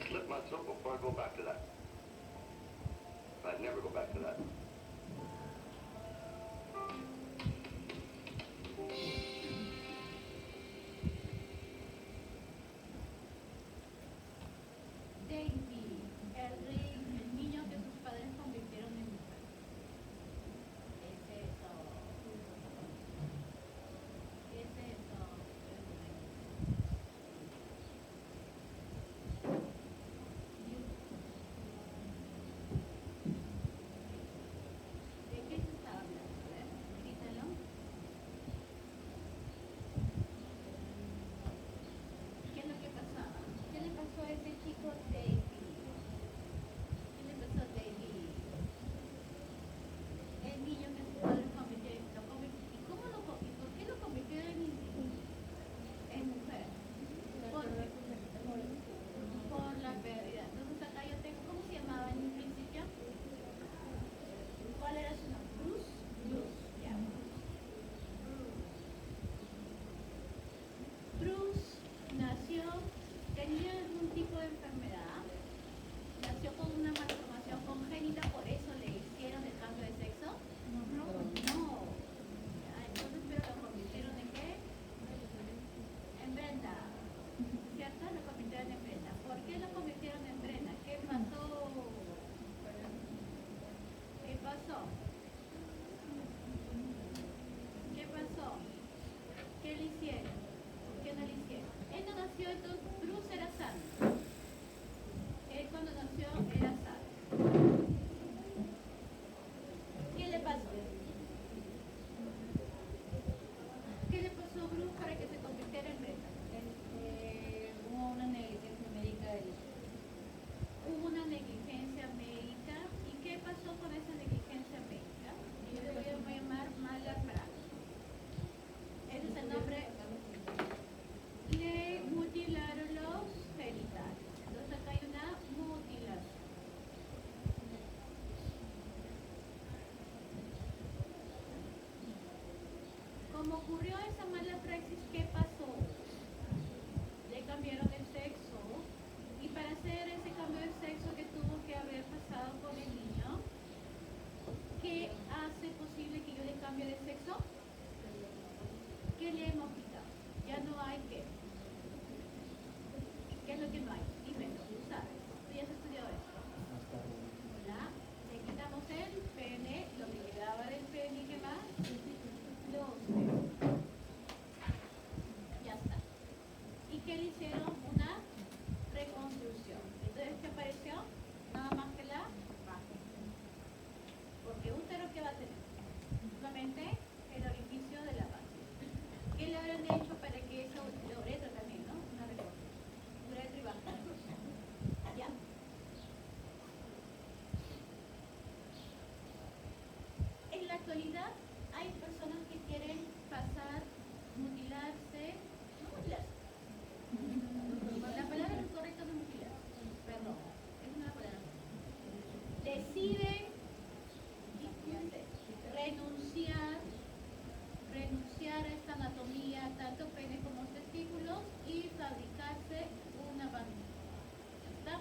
slip myself before I go back to that. I'd never go back to that. Davy, el niño que sus padres convirtieron en mujer. ¿Qué es eso? ¿Qué es eso? ¿De qué se estaba hablando? A ver, grítalo. ¿Qué es lo que pasaba? ¿Qué le pasó a ese chico Davy? ¿Qué le pasó a Davy? El niño que sus padres convirtieron. ¿Y cómo y por qué lo convirtieron en mujer? Por la pérdida. Entonces acá yo tengo, ¿cómo se llamaba en un principio? ¿Cuál era su nombre? Bruce. Bruce, ya. Bruce nació, tenía algún tipo de enfermedad, nació con una malformación congénita, por eso le hicieron el cambio de sexo. No. Ya, entonces, pero lo convirtieron en qué? En Brenda. ¿Cierto? Lo convirtieron en Brenda. ¿Por qué lo convirtieron en Brenda? ¿Qué pasó? ¿Qué pasó? ¿Qué pasó? ¿Qué le hicieron? ¿Por qué no le hicieron? Él no nació, entonces Bruce era sano. Él cuando nació era sano. ¿Qué le pasó? ¿Qué le pasó a Bruce para que se convirtiera en Brenda? Hubo una negligencia médica y Hubo una negligencia médica. ¿Y qué pasó con esa negligencia médica? Yo le voy a llamar mala práctica. Ese es el nombre. Le mutilaron los genitales. Entonces acá hay una mutilación. Como ocurrió esa mala praxis, ¿qué pasó? Le cambiaron el sexo. Y para hacer ese cambio de sexo que tuvo que haber pasado con el niño, ¿qué hace posible que yo le cambie de sexo? ¿Qué le hemos quitado? Ya no hay qué. ¿Qué es lo que no hay? Dímelo, tú sabes. Tú ya has estudiado esto. ¿Ya? Le quitamos el pene, lo que quedaba del pene, ¿qué más? Los pelos. Ya está. ¿Y qué le hicieron? Una reconstrucción. Entonces, ¿qué apareció? Nada más que la vagina. Porque útero, ¿qué va a tener? Solamente el orificio de la vagina. ¿Qué le habrán hecho para que eso, la uretra también, ¿no? Una reconstrucción. Uretra y vagina. ¿Ya? En la actualidad hay personas que quieren pasar, mutilarse, no mutilarse. La palabra correcta no es mutilarse, perdón, es una palabra. Deciden renunciar a esta anatomía, tanto pene como testículos, y fabricarse una vagina. ¿Ya está?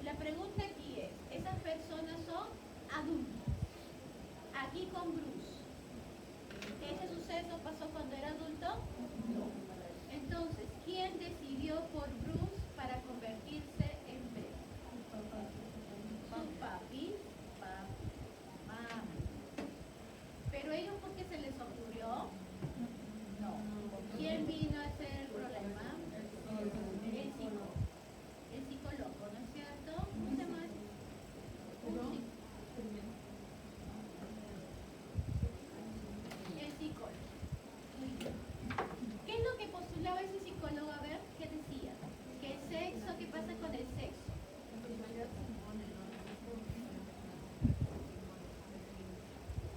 La pregunta aquí es, ¿esas personas son adultas? Aquí con Bruce, ¿ese suceso pasó cuando era adulto? No. Entonces, ¿quién decidió por Bruce para convertirse en bebé? Su papi, mami. ¿Pero ellos por qué se les ocurrió? No. ¿Quién vino a hacer el problema? El psicólogo, ¿no es cierto? ¿Cómo se llama? El psicólogo. Muy bien. ¿Qué es lo que postulaba ese psicólogo? A ver, ¿qué decía? ¿Qué sexo? ¿Qué pasa con el sexo?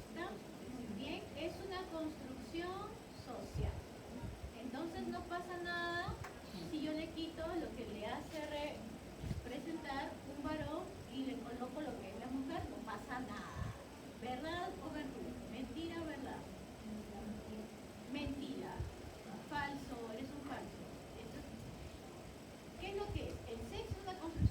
¿Está? Bien, es una construcción social. Entonces no pasa nada si yo le quito lo que le hace presentar un varón y le coloco lo que es la mujer, no pasa nada. ¿Verdad o verdura? ¿Mentira o verdad? Mentira. Falso, eres un falso. ¿Qué es lo que es? El sexo es una construcción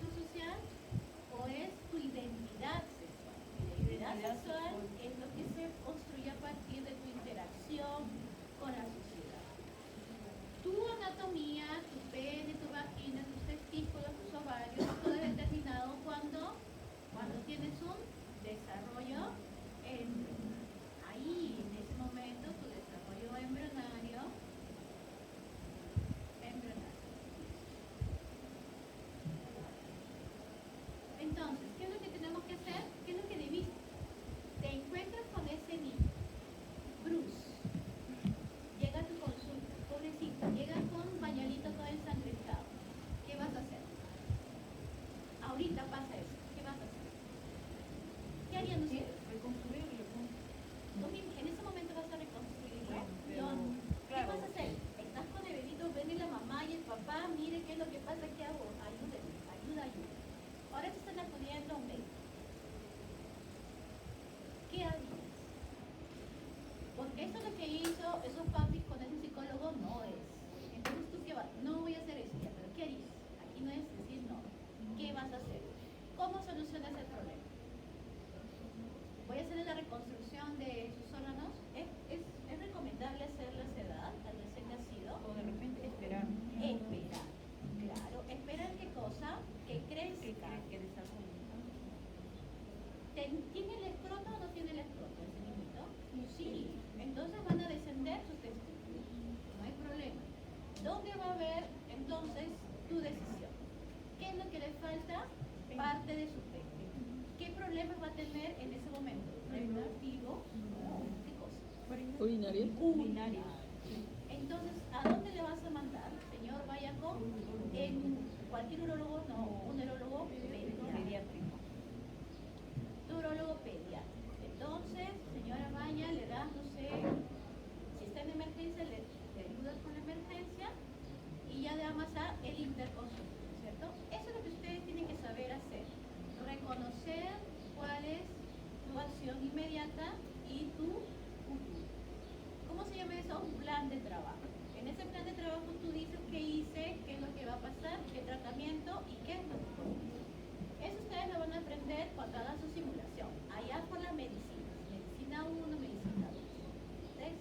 ¿Dónde va a haber entonces tu decisión? ¿Qué es lo que le falta? Parte de su pene. ¿Qué problemas va a tener en ese momento? ¿Reproductivo? ¿Qué cosa? Urinaria. Urinaria. Entonces, ¿a dónde le vas a mandar? Señor, vaya con cualquier urólogo, no, un urólogo pediátrico. Urólogo pediátrico. Entonces, señora, vaya, le da, no sé, si está en emergencia, le ayuda con la emergencia y ya le va a pasar el interconsultorio, ¿cierto? Eso es lo que ustedes tienen que saber hacer. Reconocer cuál es tu acción inmediata y tu futuro. ¿Cómo se llama eso? Un plan de trabajo. En ese plan de trabajo tú dices qué hice, qué es lo que va a pasar, qué tratamiento y qué es lo que puedo hacer. Eso ustedes lo van a aprender cuando hagan su simulación. Allá por las medicinas. Medicina 1, medicina 2, 3,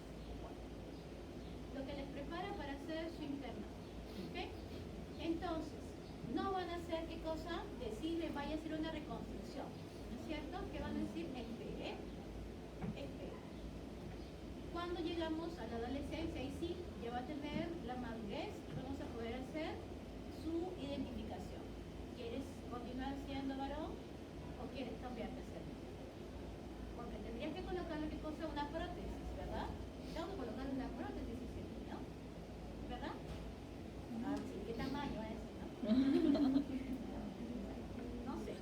4. Lo que les prepara para hacer su internado. ¿Ok? Entonces, no van a hacer qué cosa, decirle vaya a hacer una reconstrucción. ¿No es cierto? ¿Qué van a decir? Espere. Espere. Cuando llegamos a la adolescencia, ahí sí, ya va a tener la madurez y vamos a poder hacer su identificación. ¿Quieres continuar siendo varón o quieres cambiar de sexo? Porque tendrías que colocarle qué cosa, una prótesis, ¿verdad? Tengo que colocarle una prótesis, ¿no? ¿Verdad? Ah, sí, ¿qué tamaño va a decir, no? No sé.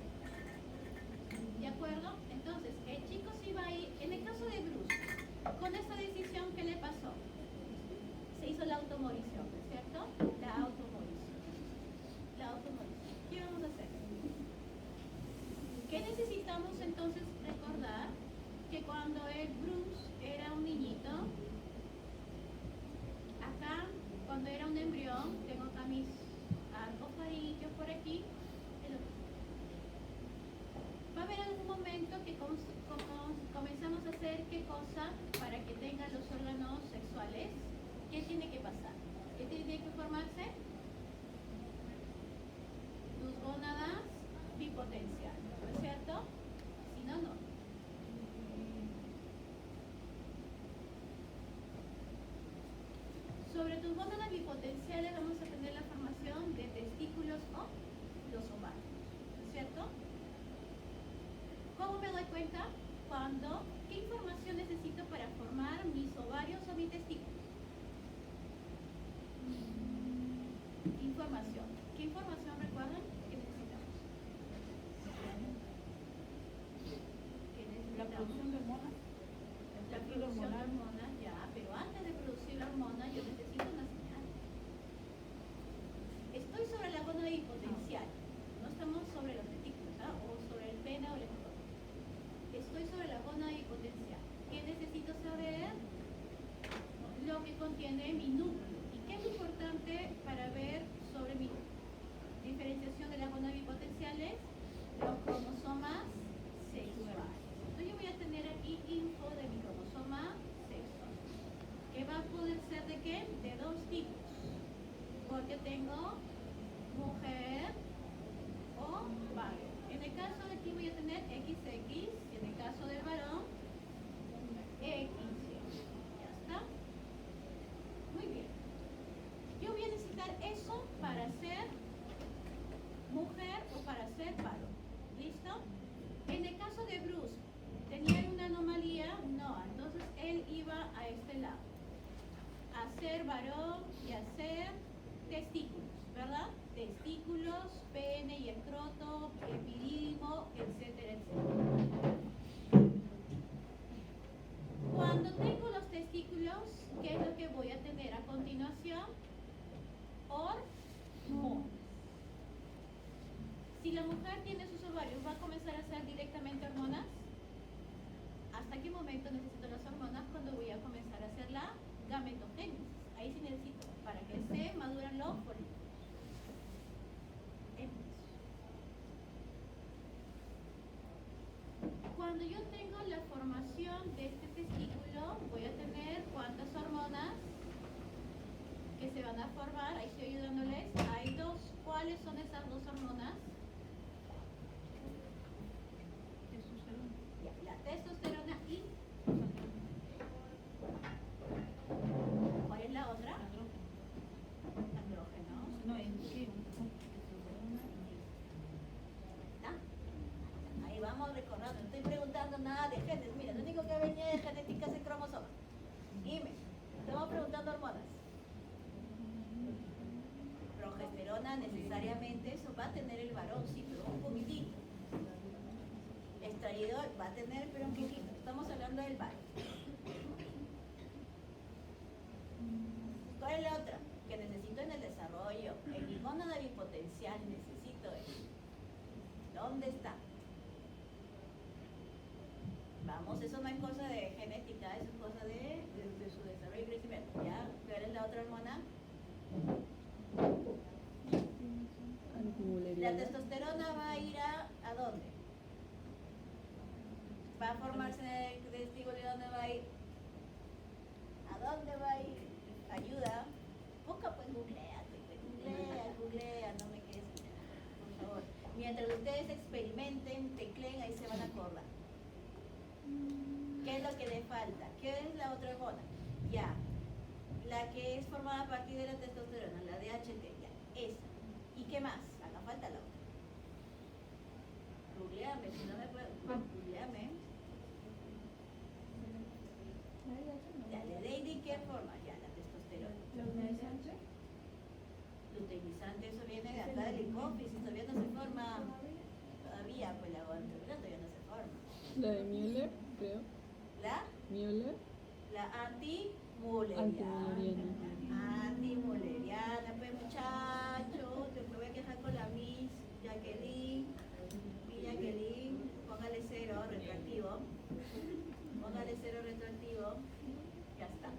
¿De acuerdo? Entonces, el chico sí va a ir, en el caso de Bruce, con esa decisión, ¿qué le pasó? Se hizo la automorición, ¿no es cierto? La automorición. La automorición. ¿Qué vamos a hacer? ¿Qué necesitamos entonces recordar? Que cuando el Bruce era un niñito, acá, cuando era un embrión, tengo acá mis ovarillos por aquí, va a haber algún momento que comenzamos a hacer qué cosa para que tengan los órganos sexuales. ¿Qué tiene que pasar? ¿Qué tiene que formarse? Tus gónadas bipotenciales, ¿no es cierto? Si no, no. Sobre tus gónadas bipotenciales vamos a tener la formación de testículos o los ovarios, ¿no es cierto? ¿Cómo me doy cuenta? ¿Qué información necesito para formar mis ovarios o mis testículos? Información. ¿Qué información recuerdan que necesitamos? ¿Qué necesitamos? La producción de hormonas. La producción de hormonas, ya, pero antes de producir la hormona yo necesito una señal. Estoy sobre la gónada hipotencial, no estamos sobre los testículos, ¿ah? O sobre el pene o el estómago. Estoy sobre la gónada hipotencial. ¿Qué necesito saber? Lo que contiene mi núcleo. ¿Y qué es lo importante para ver sobre mi diferenciación de las gónadas bipotenciales? Los cromosomas sexuales. Entonces yo voy a tener aquí info de mi cromosoma sexual. ¿Que va a poder ser de qué? De dos tipos. Porque tengo mujer o varón. En el caso de aquí voy a tener XX y en el caso del varón XY. Ya está. Muy bien. Yo voy a necesitar eso para ser mujer o para ser varón. ¿Listo? En el caso de Bruce, ¿tenía una anomalía? No. Entonces él iba a este lado. A ser varón y a ser testículos, ¿verdad? Testículos, pene y escroto, epidídimo, etcétera, etcétera. Cuando tengo los testículos, ¿qué es lo que voy a tener a continuación? Hormonas. Si la mujer tiene sus ovarios, ¿va a comenzar a hacer directamente hormonas? ¿Hasta qué momento necesito las hormonas? Cuando voy a comenzar a hacer la gametogénesis. Ahí sí necesito, para que se maduren los folículos. Cuando yo tengo la formación de este testículo, voy a tener cuántas hormonas que se van a formar. Ahí estoy ayudándoles. Hay dos. ¿Cuáles son esas dos hormonas? La testosterona y ¿cuál es la otra? testosterona necesariamente eso va a tener el varón, sí, pero un poquitito. Extraído va a tener, pero un poquitito. Estamos hablando del varón. ¿Cuál es la otra? Que necesito en el desarrollo. En mi gónada bipotencial necesito eso. ¿Dónde está? Vamos, eso no es cosa de genética, eso es cosa de su desarrollo y crecimiento. ¿Ya? ¿Cuál es la otra hormona? La testosterona va a ir ¿a dónde? Va a formarse en el testículo. ¿Y dónde va a ir? ¿A dónde va a ir? Ayuda. Busca, pues googlea, no me quedes por favor. Mientras ustedes experimenten, tecleen, ahí se van a acordar. ¿Qué es lo que le falta? ¿Qué es la otra hormona? Ya. La que es formada a partir de la testosterona, la DHT, ya. Esa. ¿Y qué más? Haga falta la otra. Googleame, si no me puedo. Googleame. Ya, le de qué forma, ya, la testosterona. Luteinizante, eso viene de acá del hipófisis, todavía no se forma. Todavía, pues la guantelera todavía no se forma. La de Müller, creo. ¿La? Müller. La antimuleriana. Antimuleriana, pues muchachos, después voy a quejar con la Miss Jacqueline. Mi Jacqueline, póngale 0 retroactivo. Póngale 0 retroactivo. Ya está.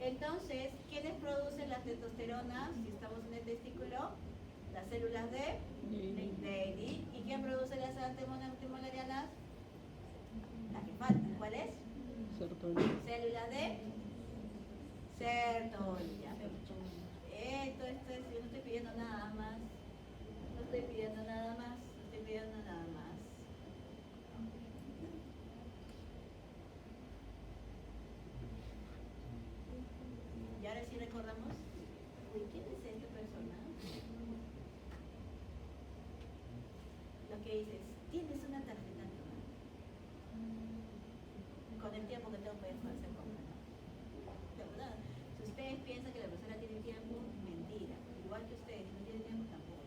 Entonces, ¿quiénes producen la testosterona si estamos en el testículo? Las células de Leydig. ¿Y quién produce las antimulerianas? La que falta. ¿Cuál es? Sertolina. Célula de Sertoli. Ya me mucho. Esto es, yo no estoy pidiendo nada más. No estoy pidiendo nada más. No estoy pidiendo nada más. Y ahora sí recordamos. Uy, ¿quién es esta persona? Lo que dices, tienes una tarjeta nueva. Con el tiempo que tengo puedes hacer compras, ¿no? De verdad. Si ustedes piensan que la persona tiene tiempo, mentira. Igual que ustedes, si no tienen tiempo tampoco.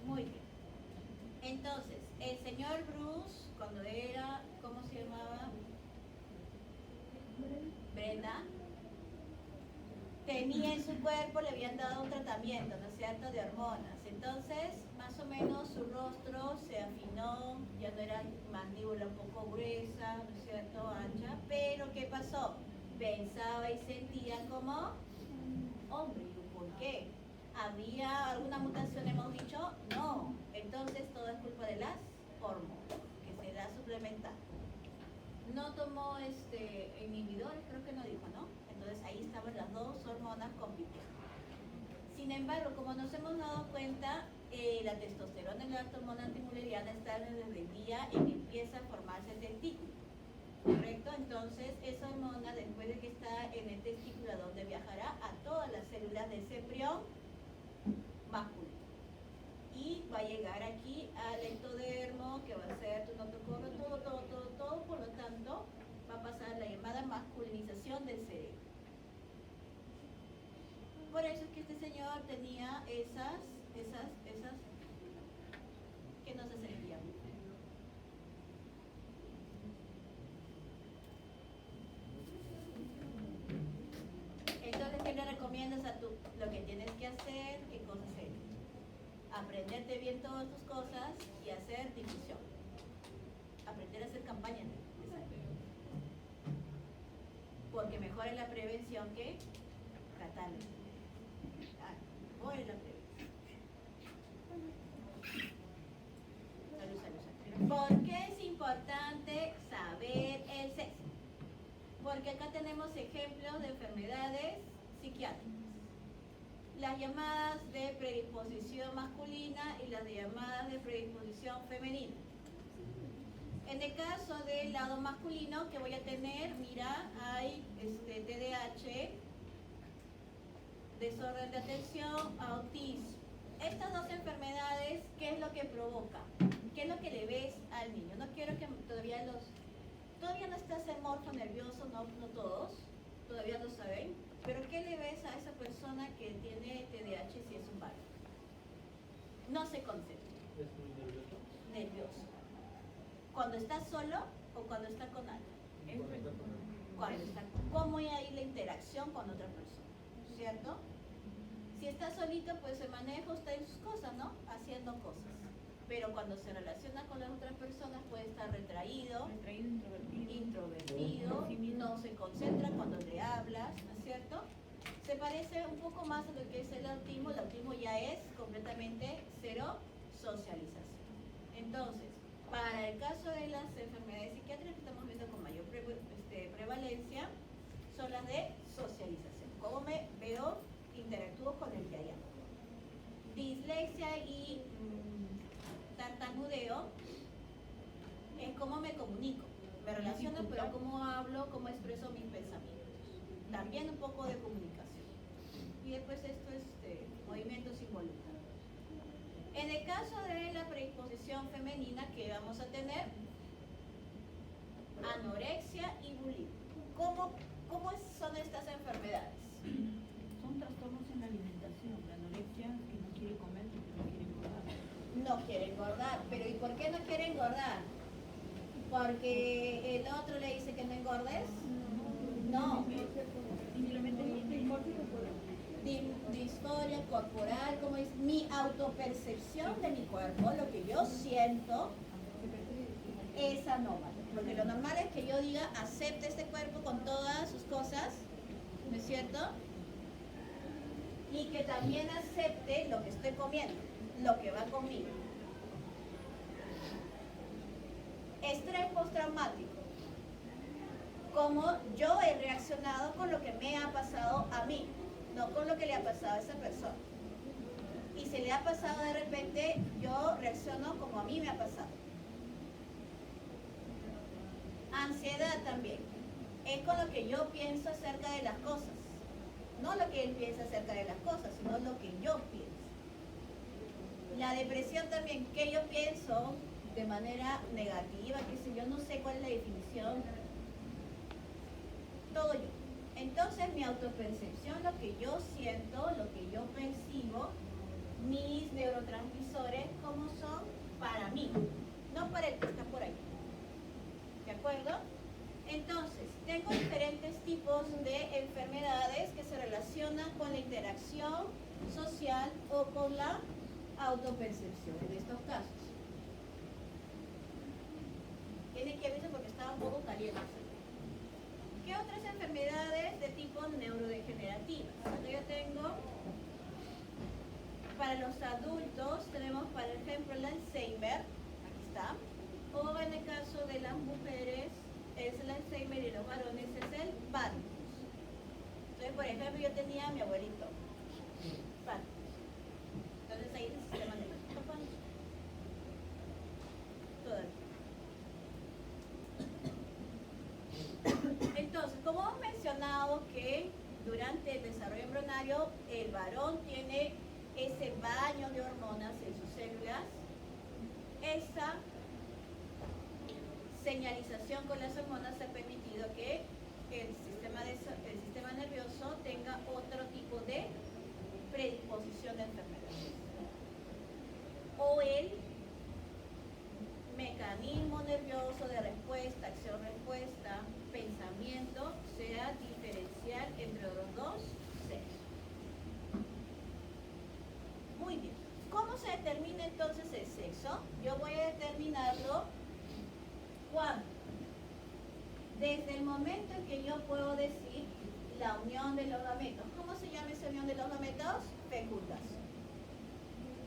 Muy bien. Entonces, el señor Bruce, cuando era, ¿cómo se llamaba? Brenda. Tenía en su cuerpo, le habían dado un tratamiento, ¿no es cierto?, de hormonas. Entonces, más o menos su rostro se afinó, ya no era mandíbula un poco gruesa, ¿no es cierto?, ancha. Pero, ¿qué pasó? Pensaba y sentía como hombre. ¿Por qué? ¿Había alguna mutación, hemos dicho? No. Entonces, todo es culpa de las hormonas, que se da suplementar. No tomó inhibidores, creo que no dijo, ¿no? Entonces ahí estaban las dos hormonas compitiendo. Sin embargo, como nos hemos dado cuenta, la testosterona y la hormona antimuleriana están desde el día en que empieza a formarse el testículo. ¿Correcto? Entonces esa hormona, después de que está en el testículo, donde viajará a todas las células de ese embrión masculino. Y va a llegar aquí al ectodermo, que va a ser tu notocorro, todo, por lo tanto va a pasar la llamada masculinización del cerebro. Por eso es que este señor tenía esas que no se servían. Entonces, ¿qué le recomiendas a tú? Lo que tienes que hacer, ¿qué cosas hacer? Aprenderte bien todas tus cosas y hacer difusión. Aprender a hacer campaña de salud. Porque mejor es la prevención que tratarlo. Mejor es la prevención. Salud. ¿Por qué es importante saber el sexo? Porque acá tenemos ejemplos de enfermedades psiquiátricas. Las llamadas de predisposición masculina y las llamadas de predisposición femenina. En el caso del lado masculino, que voy a tener, mira, hay TDAH, desorden de atención, autismo. Estas dos enfermedades, ¿qué es lo que provoca? ¿Qué es lo que le ves al niño? No quiero que todavía no estás en morfo nervioso, no todos, todavía lo saben. Pero ¿qué le ves a esa persona que tiene TDAH si se concentra. ¿Es muy nervioso? Nervioso. Cuando está solo o cuando está con alguien. Cuando está con él. Cuando está, cómo hay ahí la interacción con otra persona, ¿cierto? Si está solito, pues se maneja, está en sus cosas, ¿no? Haciendo cosas. Pero cuando se relaciona con las otras personas puede estar retraído, introvertido, no se concentra cuando le hablas, ¿no es cierto? Se parece un poco más a lo que es el autismo ya es completamente cero socialización. Entonces, para el caso de las enfermedades psiquiátricas que estamos viendo con mayor prevalencia, son las de socialización. ¿Cómo me veo? Interactúo con el que hay. Dislexia y tartamudeo es cómo me comunico, me relaciono, pero cómo hablo, cómo expreso mis pensamientos. También un poco de comunicación. Y después esto es movimientos involuntarios. En el caso de la predisposición femenina, que vamos a tener anorexia y bulimia. ¿Cómo son estas enfermedades? Son trastornos en la alimentación. La anorexia que no quiere comer porque no quiere engordar. No quiere engordar, pero ¿y por qué no quiere engordar? ¿Porque el otro le dice que no engordes? No. Disforia corporal, como es mi autopercepción de mi cuerpo, lo que yo siento es anómalo. Porque lo normal es que yo diga, acepte este cuerpo con todas sus cosas, ¿no es cierto? Y que también acepte lo que estoy comiendo, lo que va conmigo. Estrés postraumático. Cómo yo he reaccionado con lo que me ha pasado a mí, no con lo que le ha pasado a esa persona. Y si le ha pasado de repente, yo reacciono como a mí me ha pasado. Ansiedad también. Es con lo que yo pienso acerca de las cosas. No lo que él piensa acerca de las cosas, sino lo que yo pienso. La depresión también, que yo pienso de manera negativa, que si yo no sé cuál es la definición. Todo yo. Entonces mi autopercepción, lo que yo siento, lo que yo percibo, mis neurotransmisores, ¿cómo son? Para mí, no para el que está por ahí. ¿De acuerdo? Entonces, tengo diferentes tipos de enfermedades que se relacionan con la interacción social o con la autopercepción en estos casos. Tiene que avisar porque estaba un poco caliente. ¿Qué otras enfermedades de tipo neurodegenerativas? Acá yo tengo, para los adultos tenemos, por ejemplo, el Alzheimer, aquí está, o en el caso de las mujeres es el Alzheimer y los varones es el Parkinson. Entonces, por ejemplo, yo tenía a mi abuelito, Parkinson. Entonces ahí es el sistema nervioso. Todavía. Entonces, como hemos mencionado que durante el desarrollo embrionario el varón tiene ese baño de hormonas en sus células, esa señalización con las hormonas ha permitido que el sistema nervioso tenga otro tipo de predisposición de enfermedades. O el mecanismo nervioso de respuesta, acción-respuesta, pensamiento, sea diferencial entre los dos sexos. Muy bien. ¿Cómo se determina entonces el sexo? Yo voy a determinarlo cuando, desde el momento en que yo puedo decir la unión de los gametos. ¿Cómo se llama esa unión de los gametos? Fecundación.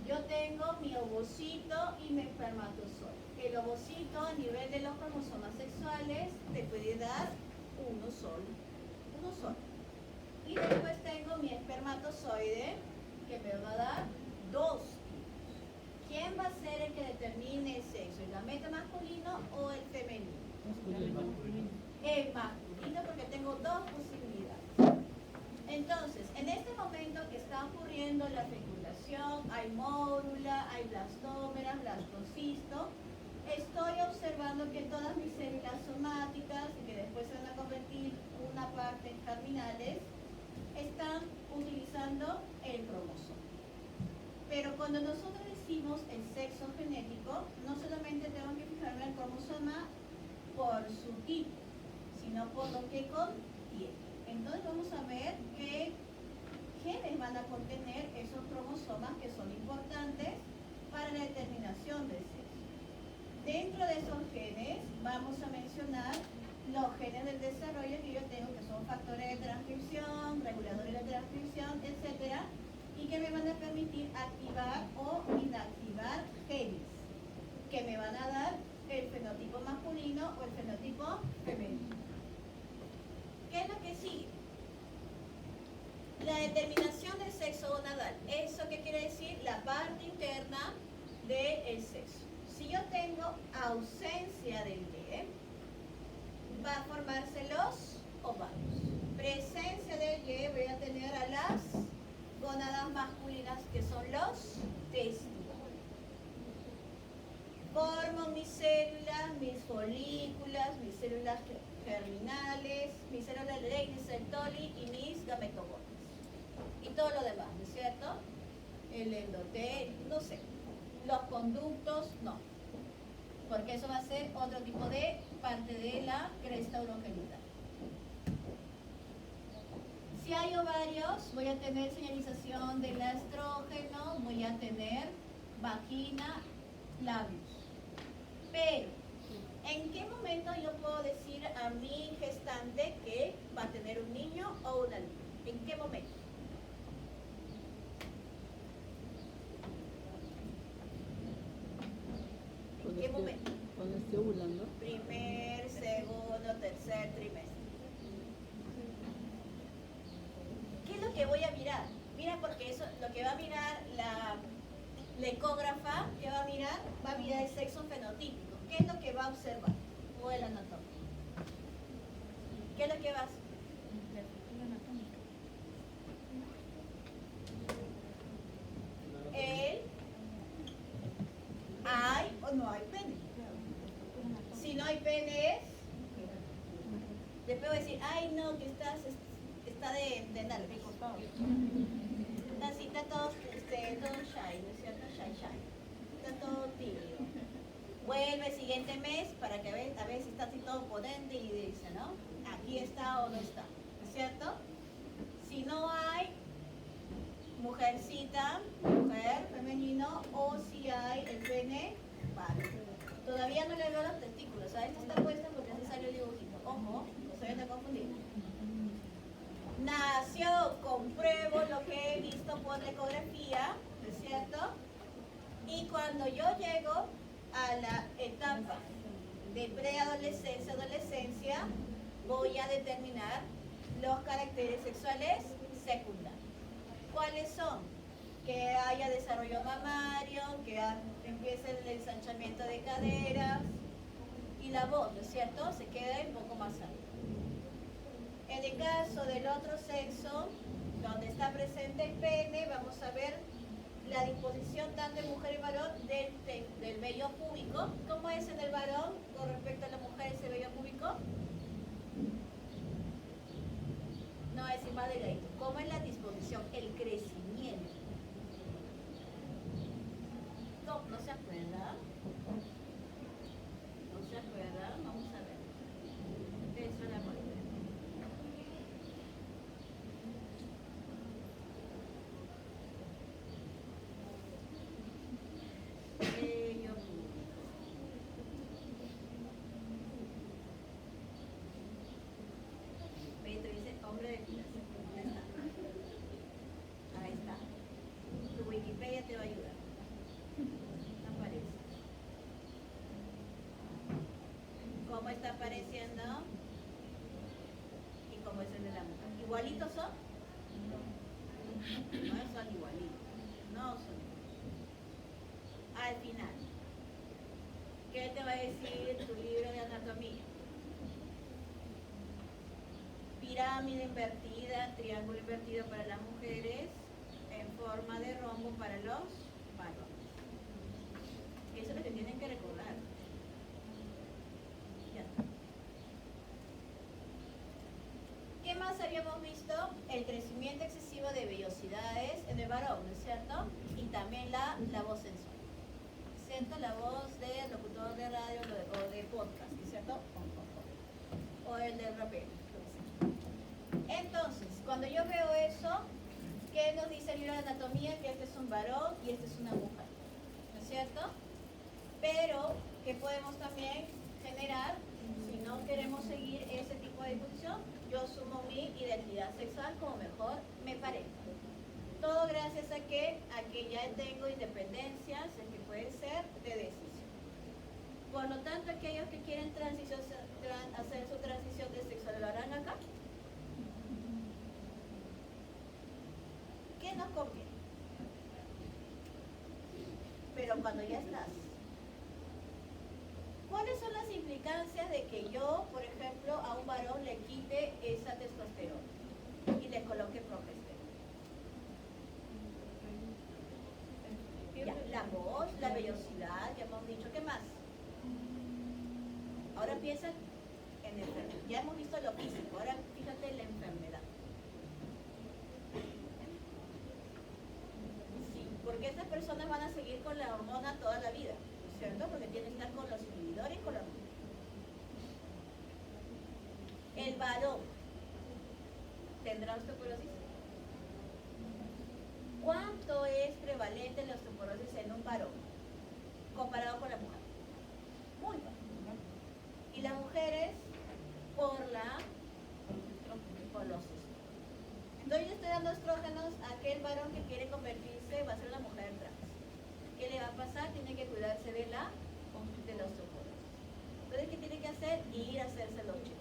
Yo tengo mi ovocito y mi espermatozoide. El ovocito a nivel de los cromosomas sexuales te puede dar uno solo. Y después tengo mi espermatozoide que me va a dar dos. ¿Quién va a ser el que determine el sexo? ¿El gameta masculino o el femenino? El masculino, porque tengo dos posibilidades. Entonces, en este momento que está ocurriendo la fecundación, hay mórula, hay blastómeras, blastocisto. Estoy observando que todas mis células somáticas, y que después se van a convertir una parte en germinales, están utilizando el cromosoma. Pero cuando nosotros decimos el sexo genético, no solamente tengo que fijarme el cromosoma por su tipo, sino por lo que contiene. Entonces vamos a ver qué genes van a contener esos cromosomas que son importantes para la determinación del sexo. Dentro de esos genes vamos a mencionar los genes del desarrollo que yo tengo, que son factores de transcripción, reguladores de transcripción, etcétera, y que me van a permitir activar o inactivar genes que me van a dar el fenotipo masculino o el fenotipo femenino. ¿Qué es lo que sigue? La determinación del sexo gonadal. ¿Eso qué quiere decir? La parte interna del sexo. Si yo tengo ausencia del Y, va a formarse los ovarios. Presencia del Y, voy a tener a las gónadas masculinas, que son los testículos. Formo mis células, mis folículas, mis células germinales, mis células de Leydig, Sertoli y mis gametogones. Y todo lo demás, ¿no es cierto? El endotelio, no sé. Los conductos, no. Porque eso va a ser otro tipo de parte de la cresta urogenital. Si hay ovarios, voy a tener señalización del estrógeno, voy a tener vagina, labios. Pero, ¿en qué momento yo puedo decir a mi gestante que va a tener un niño o una niña? ¿En qué momento? ¿En qué momento? Cuando esté ovulando. Primer, segundo, tercer trimestre. ¿Qué es lo que voy a mirar? Mira, porque eso, lo que va a mirar la ecógrafa, ¿qué va a mirar? Va a mirar el sexo fenotípico. ¿Qué es lo que va a observar? O el anatómico. ¿Qué es lo que va a hacer? La estructura anatómica. ¿Hay o no hay pene? Si no hay pene, después voy a decir, ay no, que está de nervios. Así está todo shy, ¿no es cierto? Shy. Está todo tibio. Vuelve el siguiente mes para que a ver si está así todo potente y dice, ¿no? Aquí está o no está, ¿no es cierto? Si no hay mujercita, mujer, femenino, o si hay el pene, vale. Todavía no le veo los testículos, ¿sabes? Esta está puesta porque así salió el dibujito. Ojo, no se vayan a confundir. Nació, compruebo lo que he visto por la ecografía, ¿no es cierto? Y cuando yo llego a la etapa de preadolescencia, adolescencia, voy a determinar los caracteres sexuales secundarios. ¿Cuáles son? Que haya desarrollo mamario, que empiece el ensanchamiento de caderas y la voz, ¿no es cierto? Se queda un poco más alta. En el caso del otro sexo, donde está presente el pene, vamos a ver la disposición tanto de mujer y varón del vello púbico. ¿Cómo es en el varón con respecto a la mujer ese vello púbico? No, es más delgadito. ¿Cómo es la disposición? El crecimiento. ¿No se acuerda? ¿No se acuerda? Vamos a ver. Eso la muerte. Vello púbico. Petro dice hombre de pilas. ¿Dónde está? Ahí está. Tu Wikipedia te va a ayudar. Aparece. ¿Cómo está apareciendo? Y cómo es el de la mujer. ¿Igualitos son? No son igualitos. No son igualitos. Al final, ¿qué te va a decir tu libro de anatomía? Pirámide invertida, triángulo invertido para las mujeres, en forma de rombo para los varones. Eso es lo que tienen que recordar. Ya está. ¿Qué más habíamos visto? El crecimiento excesivo de vellosidades en el varón, ¿no es cierto? Y también la voz sensual. cierto? La voz del locutor de radio o de podcast, ¿no es cierto? O el del rapero. Entonces, cuando yo veo eso, ¿qué nos dice el libro de anatomía? Que este es un varón y este es una mujer, ¿no es cierto? Pero, ¿qué podemos también generar? Si no queremos seguir ese tipo de disposición, yo asumo mi identidad sexual como mejor me parezca. Todo gracias a que ya tengo independencias, el que puede ser de decisión. Por lo tanto, aquellos que quieren hacer su transición de sexual, ¿lo harán acá? ¿Qué nos conviene? Pero cuando ya estás, ¿cuáles son las implicancias de que yo, por ejemplo, a un varón le quite esa testosterona y le coloque progesterona? Ya, la voz, la vellosidad, ya hemos dicho, ¿qué más? Ahora piensa en enfermedad. Ya hemos visto lo físico, ahora fíjate en la enfermedad. Sí, porque estas personas van a seguir con la hormona toda la vida, ¿no es cierto? Porque tienen que estar con los inhibidores y con la hormona. El varón tendrá osteoporosis. ¿Cuánto es prevalente la osteoporosis en un varón comparado con la mujer? Muy bajo. Y las mujeres por los estrógenos. Entonces yo estoy dando estrógenos a aquel varón que quiere convertirse, va a ser una mujer trans. ¿Qué le va a pasar? Tiene que cuidarse de la osteoporosis. Entonces, ¿qué tiene que hacer? Ir a hacerse los chequeos.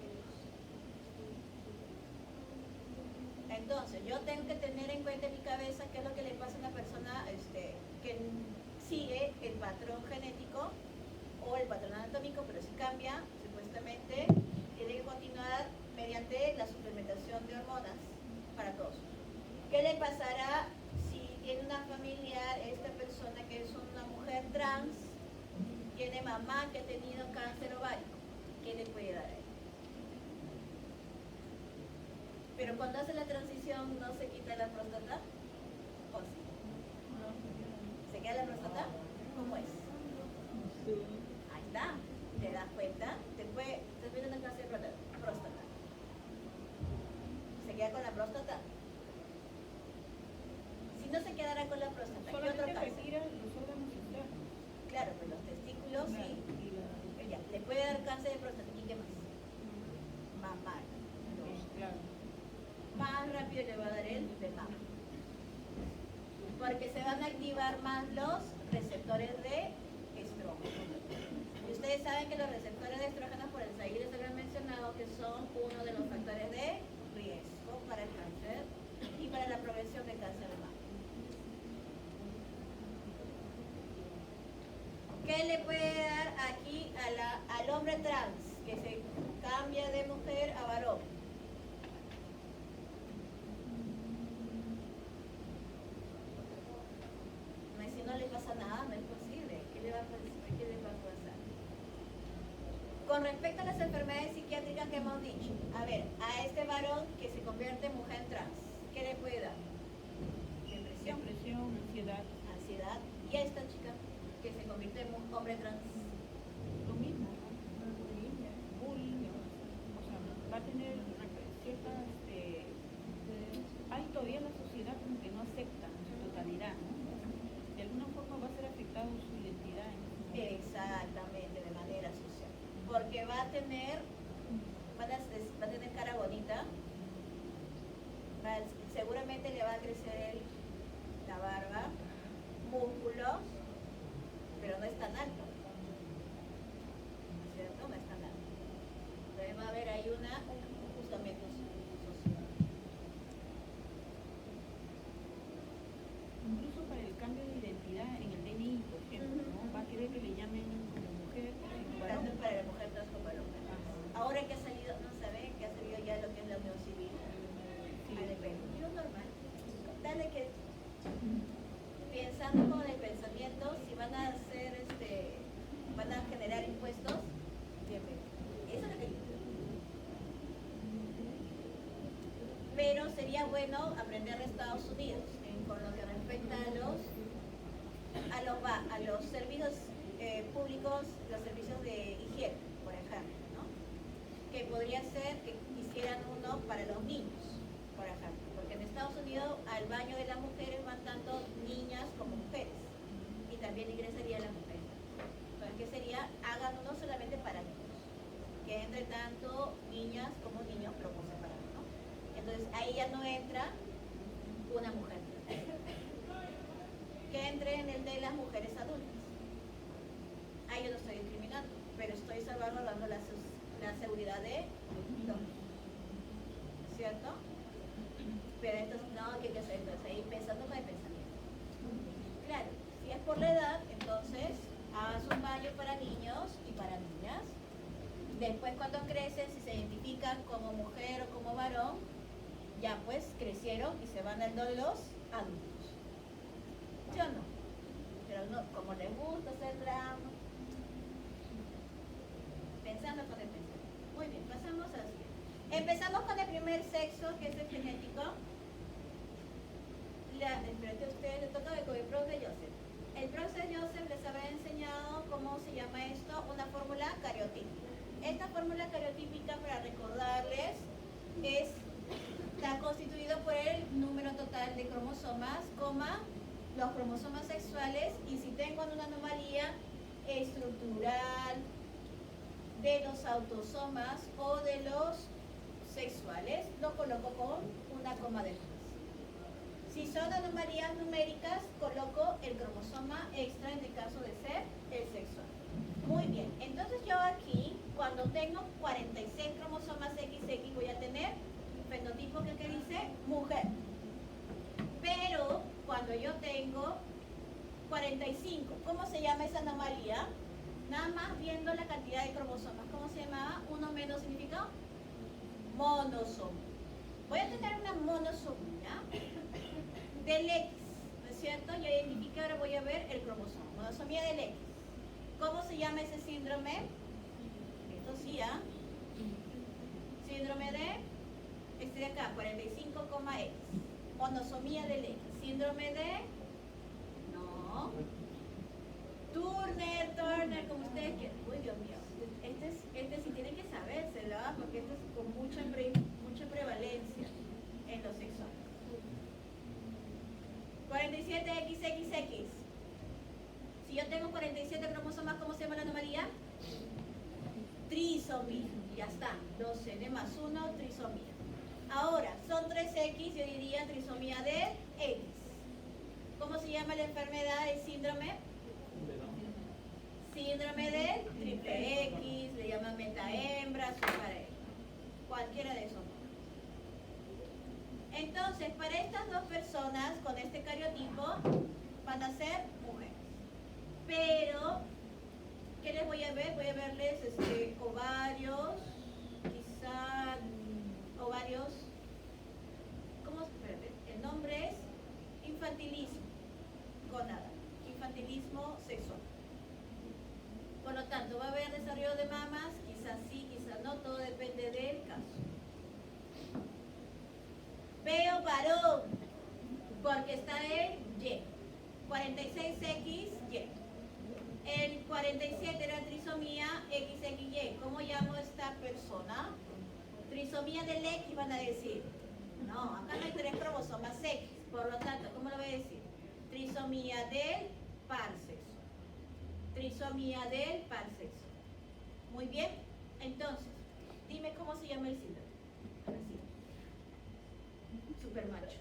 Entonces, yo tengo que tener en cuenta en mi cabeza qué es lo que le pasa a una persona que sigue el patrón genético o el patrón anatómico, pero si cambia, supuestamente tiene que continuar mediante la suplementación de hormonas para todos. ¿Qué le pasará si tiene una familiar, esta persona que es una mujer trans, tiene mamá que ha tenido cáncer ovárico? ¿Qué le puede dar a él? Pero cuando hace la transición, ¿no se quita la próstata? ¿O sí? ¿Se queda la próstata? ¿Cómo es? Sí. Ahí está. ¿Te das cuenta? Estás viendo una clase de próstata. ¿Se queda con la próstata? Si no se quedara con la próstata, ¿qué otro Solamente cáncer? retira los órganos internos. Claro, pues los testículos sí. Ya, le puede dar cáncer de próstata. ¿Y qué más? Mamar. Claro. Más rápido le va a dar el de mama. Porque se van a activar más los receptores de estrógeno. Y ustedes saben que los receptores de estrógeno, por el salir les había mencionado que son uno de los factores de riesgo para el cáncer y para la prevención de cáncer de mama. ¿Qué le puede dar aquí al hombre trans que se cambia de mujer a varón? Si no le pasa nada, no es posible. ¿Qué le va a pasar? Con respecto a las enfermedades psiquiátricas que hemos dicho, a ver, a este varón que se convierte en mujer trans, ¿qué le puede dar? Depresión, Ansiedad. Y a esta chica que se convierte en un hombre trans, lo mismo. Bullying. O sea, va a tener ciertas... hay todavía la sociedad como que no acepta en su totalidad, ¿no? De alguna forma va a ser afectado su identidad. exactamente, de manera social. Porque va a tener cara bonita, seguramente le va a crecer la barba, músculos, pero no es tan alto. ¿Cierto? No es tan alto. Entonces va a haber ahí justamente social. Incluso para el cambio de identidad en el DNI, por ejemplo, ¿no? Va a querer que le llamen como mujer, varón. Tanto para la mujer trans como para el hombre. Ahora que ha salido, no saben que ha salido ya lo que es la unión civil. Yo normal. Dale que pensando con el pensamiento, si van a hacer van a generar impuestos, bienvenido. Eso es lo que yo creo. Pero sería bueno aprender de Estados Unidos con lo que respecta a los servicios públicos los servicios de higiene, por ejemplo, ¿no? Que podría ser que hicieran uno para los niños, por ejemplo, porque en Estados Unidos al baño de las mujeres van tanto niñas como mujeres y también ingresaría las mujeres. Entonces, ¿qué sería? Hagan uno solamente para niños, que entre tanto niñas como niños, pero por separado, ¿no? Entonces ahí ya no entra una mujer. Que entre en el de las mujeres adultas. Ahí yo no estoy discriminando, pero estoy salvaguardando la seguridad de los niños. ¿Cierto? Pero entonces, no, ¿qué hay que hacer? Entonces ahí pensando con el pensamiento. Claro, si es por la edad, entonces hagas un baño para niños y para niñas. Después cuando crecen, si se identifican como mujer o como varón, ya pues crecieron y se van al de los adultos. ¿Sí o no? Pero no, como les gusta hacer drama. Pensando con el pensamiento. Muy bien, pasamos así. Empezamos con el primer sexo, que es el genético. Espérate, a ustedes les toca con el profe Joseph. El profe Joseph les habrá enseñado cómo se llama esto, una fórmula cariotípica. Esta fórmula cariotípica, para recordarles, está constituido por el número total de cromosomas, los cromosomas sexuales, y si tengo una anomalía estructural de los autosomas o de los sexuales, lo coloco con una coma de más. Si son anomalías numéricas, coloco el cromosoma extra en el caso de ser el sexual. Muy bien, entonces yo aquí, cuando tengo 46 cromosomas XX, voy a tener un fenotipo que dice mujer. Pero cuando yo tengo 45, ¿cómo se llama esa anomalía? Nada más viendo la cantidad de cromosomas. ¿Cómo se llamaba? Uno menos significa monosomía. Voy a tener una monosomía del X, ¿no es cierto? Ya identifiqué, ahora voy a ver el cromosoma. Monosomía del X. ¿Cómo se llama ese síndrome? Esto sí, ¿ah? Síndrome de, este de acá, 45,X. Monosomía del X. Síndrome de, no. Turner, como ustedes quieran. Uy, Dios mío. Este sí tiene que sabérselo, ¿ah? Porque esto es con mucha prevalencia en los sexuales. 47XXX. Si yo tengo 47 cromosomas, ¿cómo se llama la anomalía? Trisomía. Ya está. 12N más 1, trisomía. Ahora, son 3X, yo diría trisomía de X. ¿Cómo se llama la enfermedad, el síndrome? Síndrome de triple X, le llaman metahembra, superhembra. Cualquiera de esos. Entonces, para estas dos personas con este cariotipo van a ser mujeres. Pero, ¿qué les voy a ver? Voy a verles ovarios, quizá ovarios. ¿Cómo? Espérate, el nombre es infantilismo, gonada, infantilismo sexual. Por lo tanto, va a haber desarrollo de mamas, quizás sí, quizás no, todo depende del caso. Veo varón, porque está el Y. 46X, Y. El 47 era trisomía XXY. ¿Cómo llamo a esta persona? Trisomía del X van a decir. No, acá no hay 3 cromosomas X. Por lo tanto, ¿cómo lo voy a decir? Trisomía del par sexual. Trisomía del par sexual. Muy bien. Entonces, dime cómo se llama el síndrome. Así. Super macho.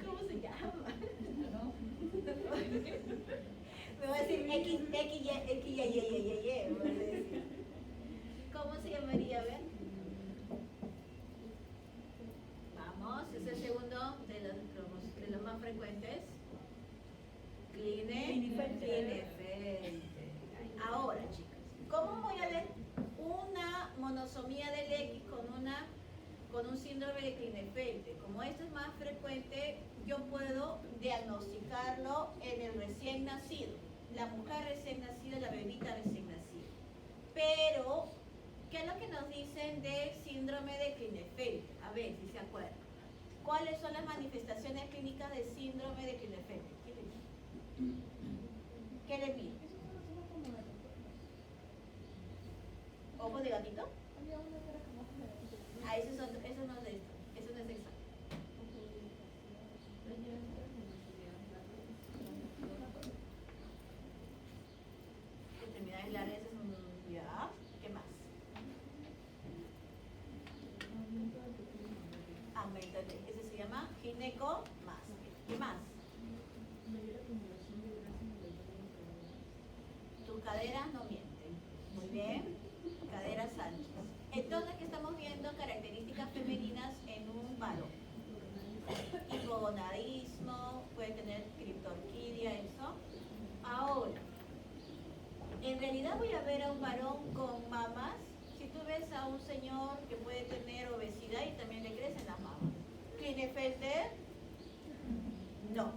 ¿Cómo se llama? Me voy a decir X, Y, me voy a decir. ¿Cómo se llamaría? A ver. Vamos, es el segundo de los más frecuentes. Klinefelter. Ahora, chicas, ¿cómo voy a leer una monosomía del X con un síndrome de Klinefelter? Como esto es más frecuente, yo puedo diagnosticarlo en el recién nacido, la mujer recién nacida, la bebita recién nacida. Pero, ¿qué es lo que nos dicen del síndrome de Klinefelter? A ver si se acuerdan. ¿Cuáles son las manifestaciones clínicas del síndrome de Klinefelter? ¿Quién dice? ¿Qué le pide? ¿Ojos de gatito? Ah, ese es otro, eso no es de esto, eso no es de examen. Determinadas largas es un... Ya, ¿qué más? Aumento de... Ese se llama ginecomastia. ¿Qué más? Tus caderas no mienten. Muy bien. Caderas anchas. Entonces, ¿qué estamos viendo? Características femeninas en un varón. Hipogonadismo, puede tener criptorquidia, eso. Ahora, en realidad voy a ver a un varón con mamas. Si tú ves a un señor que puede tener obesidad y también le crecen las mamas. Klinefelter, no.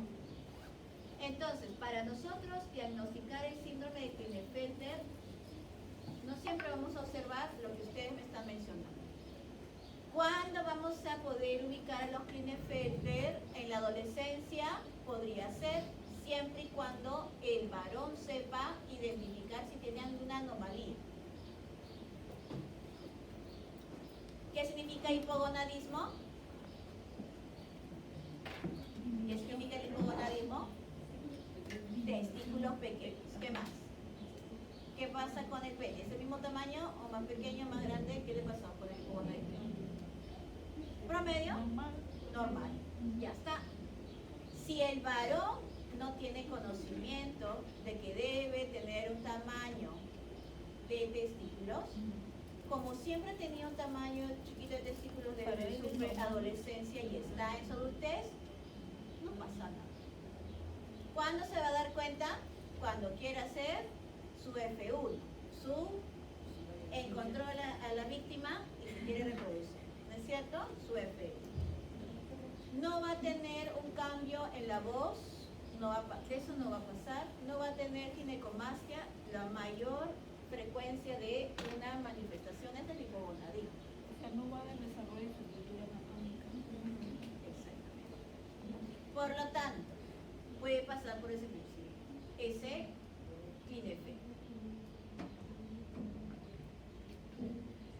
Entonces, para nosotros diagnosticar el síndrome de Klinefelter, no siempre vamos a observar lo que ustedes me están mencionando. ¿Cuándo vamos a poder ubicar a los Klinefelter? En la adolescencia podría ser, siempre y cuando el varón sepa identificar si tiene alguna anomalía. ¿Qué significa hipogonadismo? ¿Qué significa el hipogonadismo? Testículos pequeños. ¿Qué más? ¿Qué pasa con el pene? ¿Es el mismo tamaño o más pequeño, más grande? ¿Qué le pasó con el hipogonadismo? ¿Promedio? Normal. Ya está. Si el varón no tiene conocimiento de que debe tener un tamaño de testículos, como siempre tenía un tamaño chiquito de testículos desde su adolescencia y está en su adultez, no pasa nada. ¿Cuándo se va a dar cuenta? Cuando quiera hacer su F1, encontró a la víctima y se quiere reproducir, ¿no es cierto? Su F1. No va a tener un cambio en la voz, eso no va a pasar, no va a tener ginecomastia, la mayor frecuencia de una manifestación es el hipogonadismo. O sea, no va a haber desarrollo de su estructura anatómica. Exactamente. Por lo tanto, puede pasar por ese principio. Ese Klinefelter.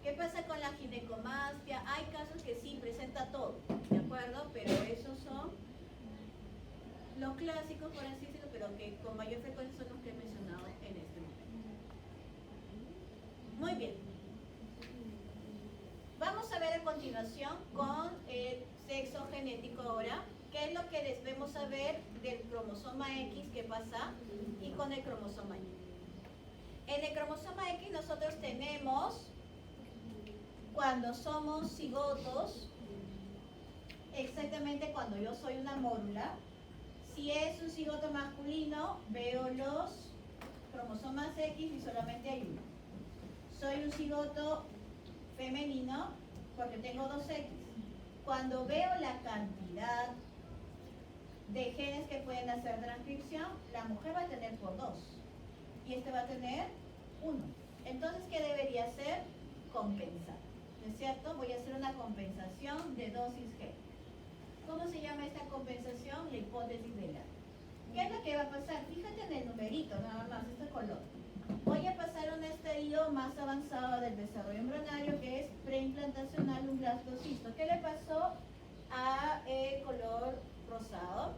¿Qué pasa con la ginecomastia? Hay casos que sí presenta todo, ¿de acuerdo? Pero esos son los clásicos, por así decirlo, pero que con mayor frecuencia son los que he mencionado en este momento. Muy bien. Vamos a ver a continuación con el sexo genético ahora, qué es lo que debemos saber del cromosoma X, qué pasa, y con el cromosoma Y. En el cromosoma X nosotros tenemos, cuando somos cigotos, exactamente cuando yo soy una mórula, si es un cigoto masculino, veo los cromosomas X y solamente hay uno. Soy un cigoto femenino porque tengo dos X. Cuando veo la cantidad de genes que pueden hacer transcripción, la mujer va a tener por 2 y este va a tener 1. Entonces, ¿qué debería hacer? Compensar, ¿no es cierto? Voy a hacer una compensación de dosis G. ¿Cómo se llama esta compensación? La hipótesis de la. ¿Qué es lo que va a pasar? Fíjate en el numerito, nada más, este color. Voy a pasar a un estadio más avanzado del desarrollo embrionario, que es preimplantacional un blastocisto. ¿Qué le pasó a el color rosado?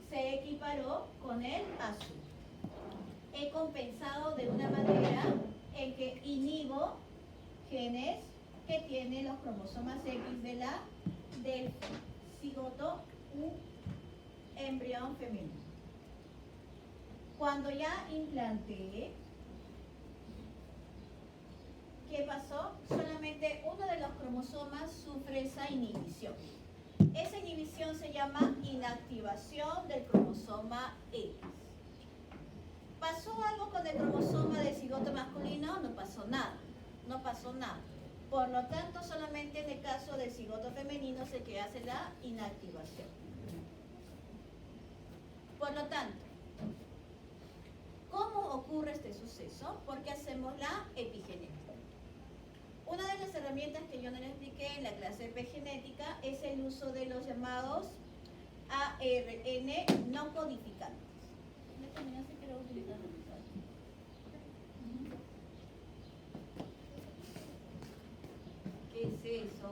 Se equiparó con el azul. He compensado de una manera en que inhibo genes que tienen los cromosomas X del cigoto u embrión femenino. Cuando ya implanté, ¿qué pasó? Solamente uno de los cromosomas sufre esa inhibición. Esa inhibición se llama inactivación del cromosoma X. ¿Pasó algo con el cromosoma del cigoto masculino? No pasó nada. No pasó nada. Por lo tanto, solamente en el caso del cigoto femenino es el que hace la inactivación. Por lo tanto, ¿cómo ocurre este suceso? Porque hacemos la epigenética. Una de las herramientas que yo no les expliqué en la clase de epigenética es el uso de los llamados ARN no codificantes. también se quiere utilizar el pizarra. ¿Qué es eso?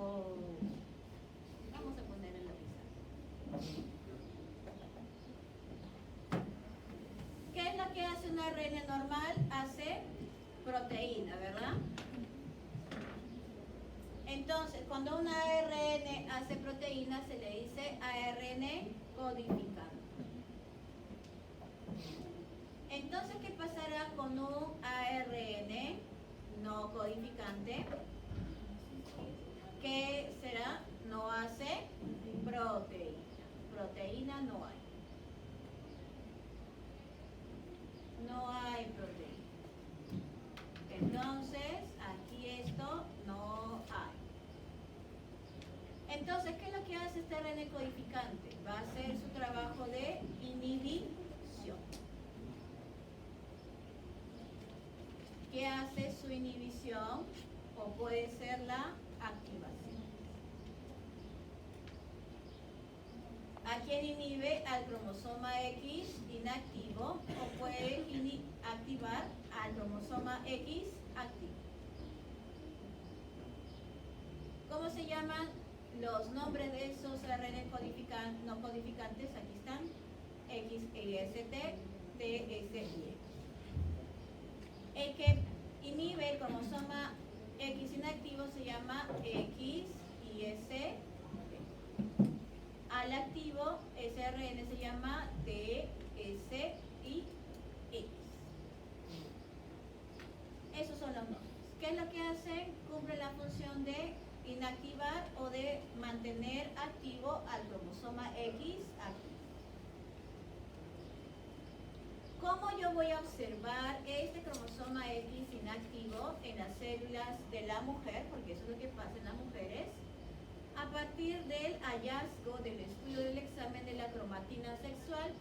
Vamos a poner en la pizarra. ¿Qué es lo que hace un ARN normal? Hace proteína, ¿verdad? Entonces, cuando un ARN hace proteína, se le dice ARN codificante. Entonces, ¿qué pasará con un ARN no codificante? ¿Qué será? No hace proteína. Proteína no hay. No hay proteína. Entonces, aquí esto no hay. Entonces, ¿qué es lo que hace este ARN codificante? Va a hacer su trabajo de inhibición. ¿Qué hace su inhibición? O puede ser la activación. ¿A quién inhibe? Al cromosoma X inactivo o puede activar al cromosoma X activo. ¿Cómo se llaman los nombres de esos ARN no codificantes? Aquí están. XYST, TSY. El que inhibe el cromosoma X inactivo se llama XYST. Al activo, ese ARN se llama TSIX. Esos son los nombres. ¿Qué es lo que hacen? Cumple la función de inactivar o de mantener activo al cromosoma X activo. ¿Cómo yo voy a observar este cromosoma X inactivo en las células de la mujer? Porque eso es lo que pasa en las mujeres. A partir del hallazgo del estudio del examen de la cromatina sexual,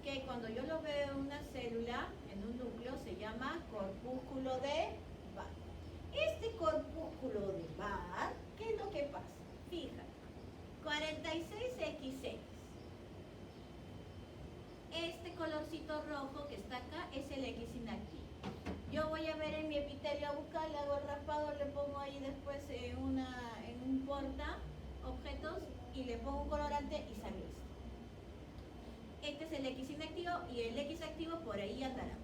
que cuando yo lo veo en una célula, en un núcleo, se llama corpúsculo de Barr. Este corpúsculo de Barr, ¿qué es lo que pasa? Fíjate, 46XX. Este colorcito rojo que está acá es el X inactivo. Yo voy a ver en mi epitelio bucal, le hago el raspado, le pongo ahí después en un porta objetos y le pongo un colorante y sale esto. Este es el X inactivo y el X activo por ahí andará.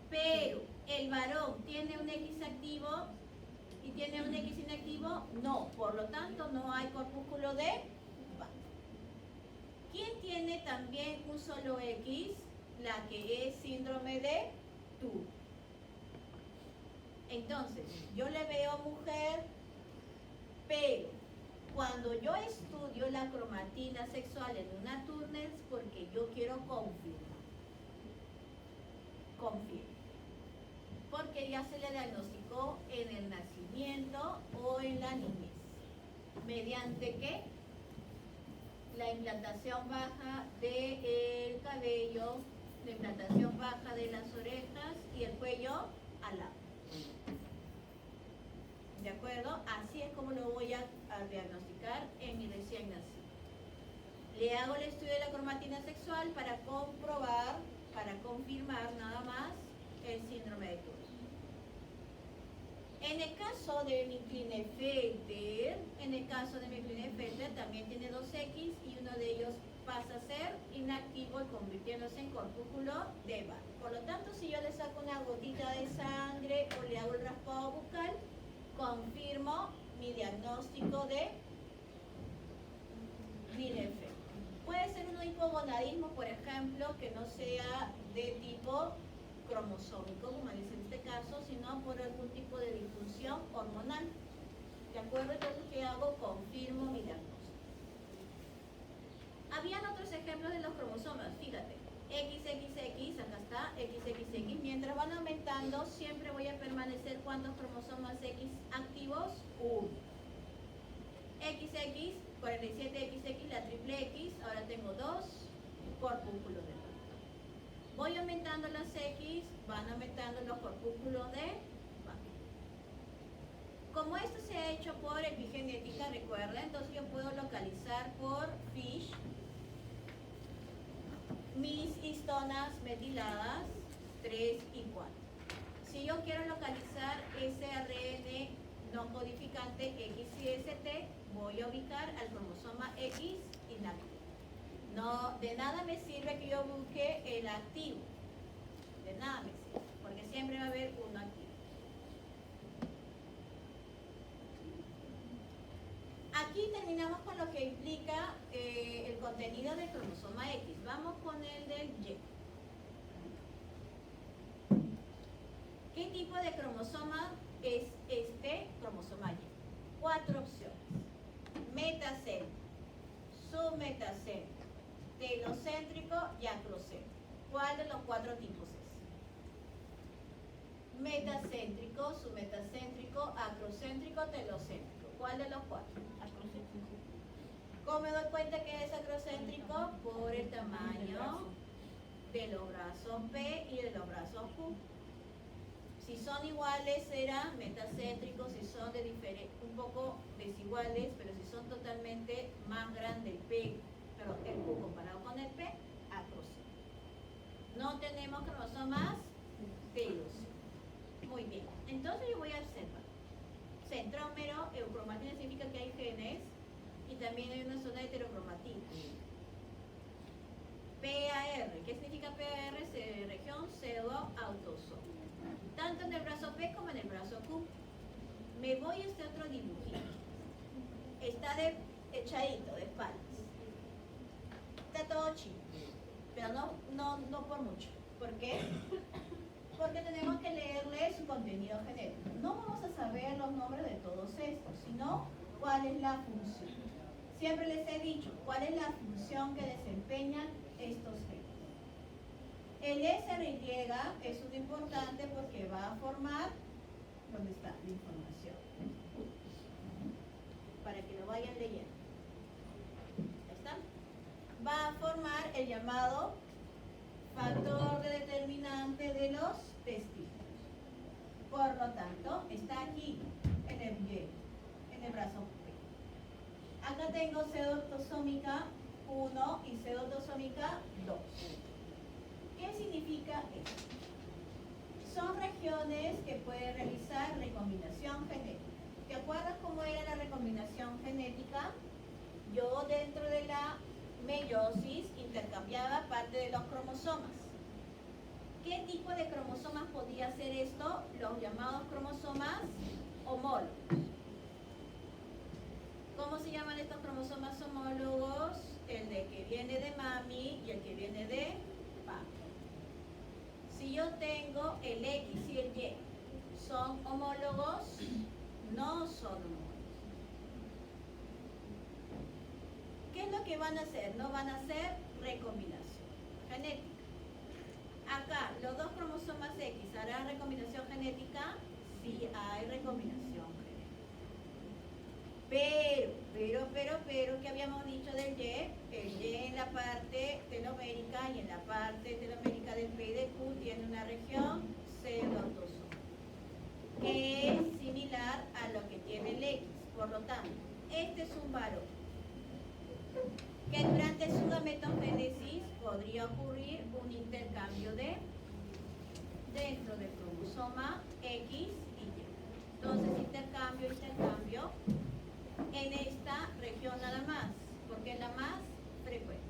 Pero el varón tiene un X activo y tiene un X inactivo, no. Por lo tanto, no hay corpúsculo de Barr. ¿Quién tiene también un solo X? La que es síndrome de Turner. Entonces, yo le veo mujer, pero cuando yo estudio la cromatina sexual en una Turner es porque yo quiero confirmar. Porque ya se le diagnosticó en el nacimiento o en la niñez. ¿Mediante qué? La implantación baja del cabello, la implantación baja de las orejas y el cuello alado. ¿De acuerdo? Así es como lo voy a diagnosticar en mi recién nacido. Le hago el estudio de la cromatina sexual para comprobar, para confirmar nada más el síndrome de Turner. En el caso de mi Klinefelter, también tiene dos X y uno de ellos pasa a ser inactivo y convirtiéndose en corpúsculo de Barr. Por lo tanto, si yo le saco una gotita de sangre o le hago el raspado bucal, confirmo mi diagnóstico de Klinefelter. Puede ser un hipogonadismo, por ejemplo, que no sea de tipo cromosómico, como dice en este caso, sino por algún tipo de disfunción hormonal. ¿De acuerdo? Entonces, ¿qué hago? Confirmo mi diagnóstico. Habían otros ejemplos de los cromosomas, fíjate. XXX, acá está, XXX. Mientras van aumentando, siempre voy a permanecer ¿cuántos cromosomas X activos? 1. XX, 47XX, la triple X, ahora tengo 2 corpúsculos de Barr. Voy aumentando las X, van aumentando los corpúsculos de Barr. Como esto se ha hecho por epigenética, recuerda, entonces yo puedo localizar por FISH mis histonas metiladas 3 y 4. Si yo quiero localizar ese ARN no codificante X y ST, voy a ubicar al cromosoma X inactivo. No, de nada me sirve que yo busque el activo. De nada me sirve, porque siempre va a haber uno activo. Aquí terminamos con lo que implica el contenido del cromosoma X. Vamos con el del Y. ¿Qué tipo de cromosoma es este cromosoma Y? 4 opciones. Metacéntrico, submetacéntrico, telocéntrico y acrocéntrico. ¿Cuál de los 4 tipos es? Metacéntrico, submetacéntrico, acrocéntrico, telocéntrico. ¿Cuál de los 4? Acrocéntrico. ¿Cómo me doy cuenta que es acrocéntrico? Por el tamaño de los brazos P y de los brazos Q. Si son iguales será metacéntrico, si son un poco desiguales, pero si son totalmente más grande el Q comparado con el P, acrocéntrico. No tenemos cromosomas telocéntricos. Muy bien, entonces yo voy a observar. Centrómero, eucromatina significa que hay genes y también hay una zona de heterocromatina. PAR, ¿qué significa PAR? Región pseudo-autosoma. Tanto en el brazo P como en el brazo Q. Me voy a este otro dibujito. Está echadito, de espaldas. Está todo chido, pero no por mucho. ¿Por qué? Porque tenemos que leerle su contenido genético. No vamos a saber los nombres de todos estos, sino cuál es la función. Siempre les he dicho cuál es la función que desempeñan estos genes. El SRY es un importante porque va a formar, ¿dónde está la información? Para que lo vayan leyendo. ¿Ahí está? Va a formar el llamado factor de determinante de los testículos. Por lo tanto, está aquí, en el Y, en el brazo P. Acá tengo pseudo-autosómica 1 y pseudo-autosómica 2. ¿Qué significa esto? Son regiones que pueden realizar recombinación genética. ¿Te acuerdas cómo era la recombinación genética? Yo dentro de la meiosis intercambiaba parte de los cromosomas. ¿Qué tipo de cromosomas podía hacer esto? Los llamados cromosomas homólogos. ¿Cómo se llaman estos cromosomas homólogos? El de que viene de mami y el que viene de papi. Si yo tengo el X y el Y, ¿son homólogos? No son homólogos. ¿Qué es lo que van a hacer? No van a hacer recombinación genética. Acá, los dos cromosomas X harán recombinación genética. Sí hay recombinación genética. Pero, ¿qué habíamos dicho del Y? El Y en la parte telomérica y en la parte telomérica del P y del Q tiene una región pseudo-autosómica, que es similar a lo que tiene el X. Por lo tanto, este es un varón que durante su gametogénesis podría ocurrir un intercambio dentro del cromosoma X y Y. Entonces, intercambio en esta región nada más, porque es la más frecuente.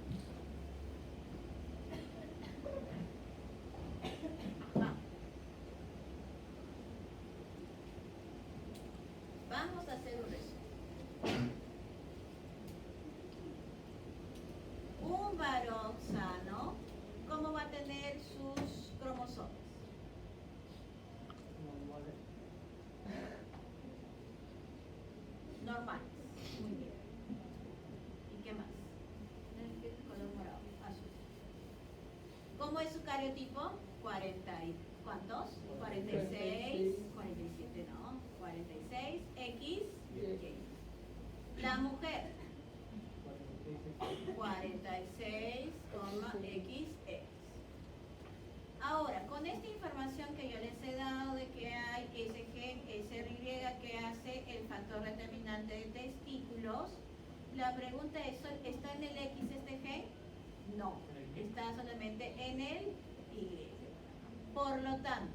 Ajá. Vamos a hacer un resumen. Un varón sano, ¿cómo va a tener sus cromosomas? Normales. Muy bien. ¿Y qué más? El color morado, azul. ¿Cómo es su cariotipo? 40 y ¿cuántos? 46, 47, no, 46, X, Y. La mujer, 46, XX. Ahora, con esta información que yo les he dado de que hay ese gen SRY que hace el factor determinante de testículos, la pregunta es, ¿está en el X este gen? No, está solamente en el Y. Por lo tanto,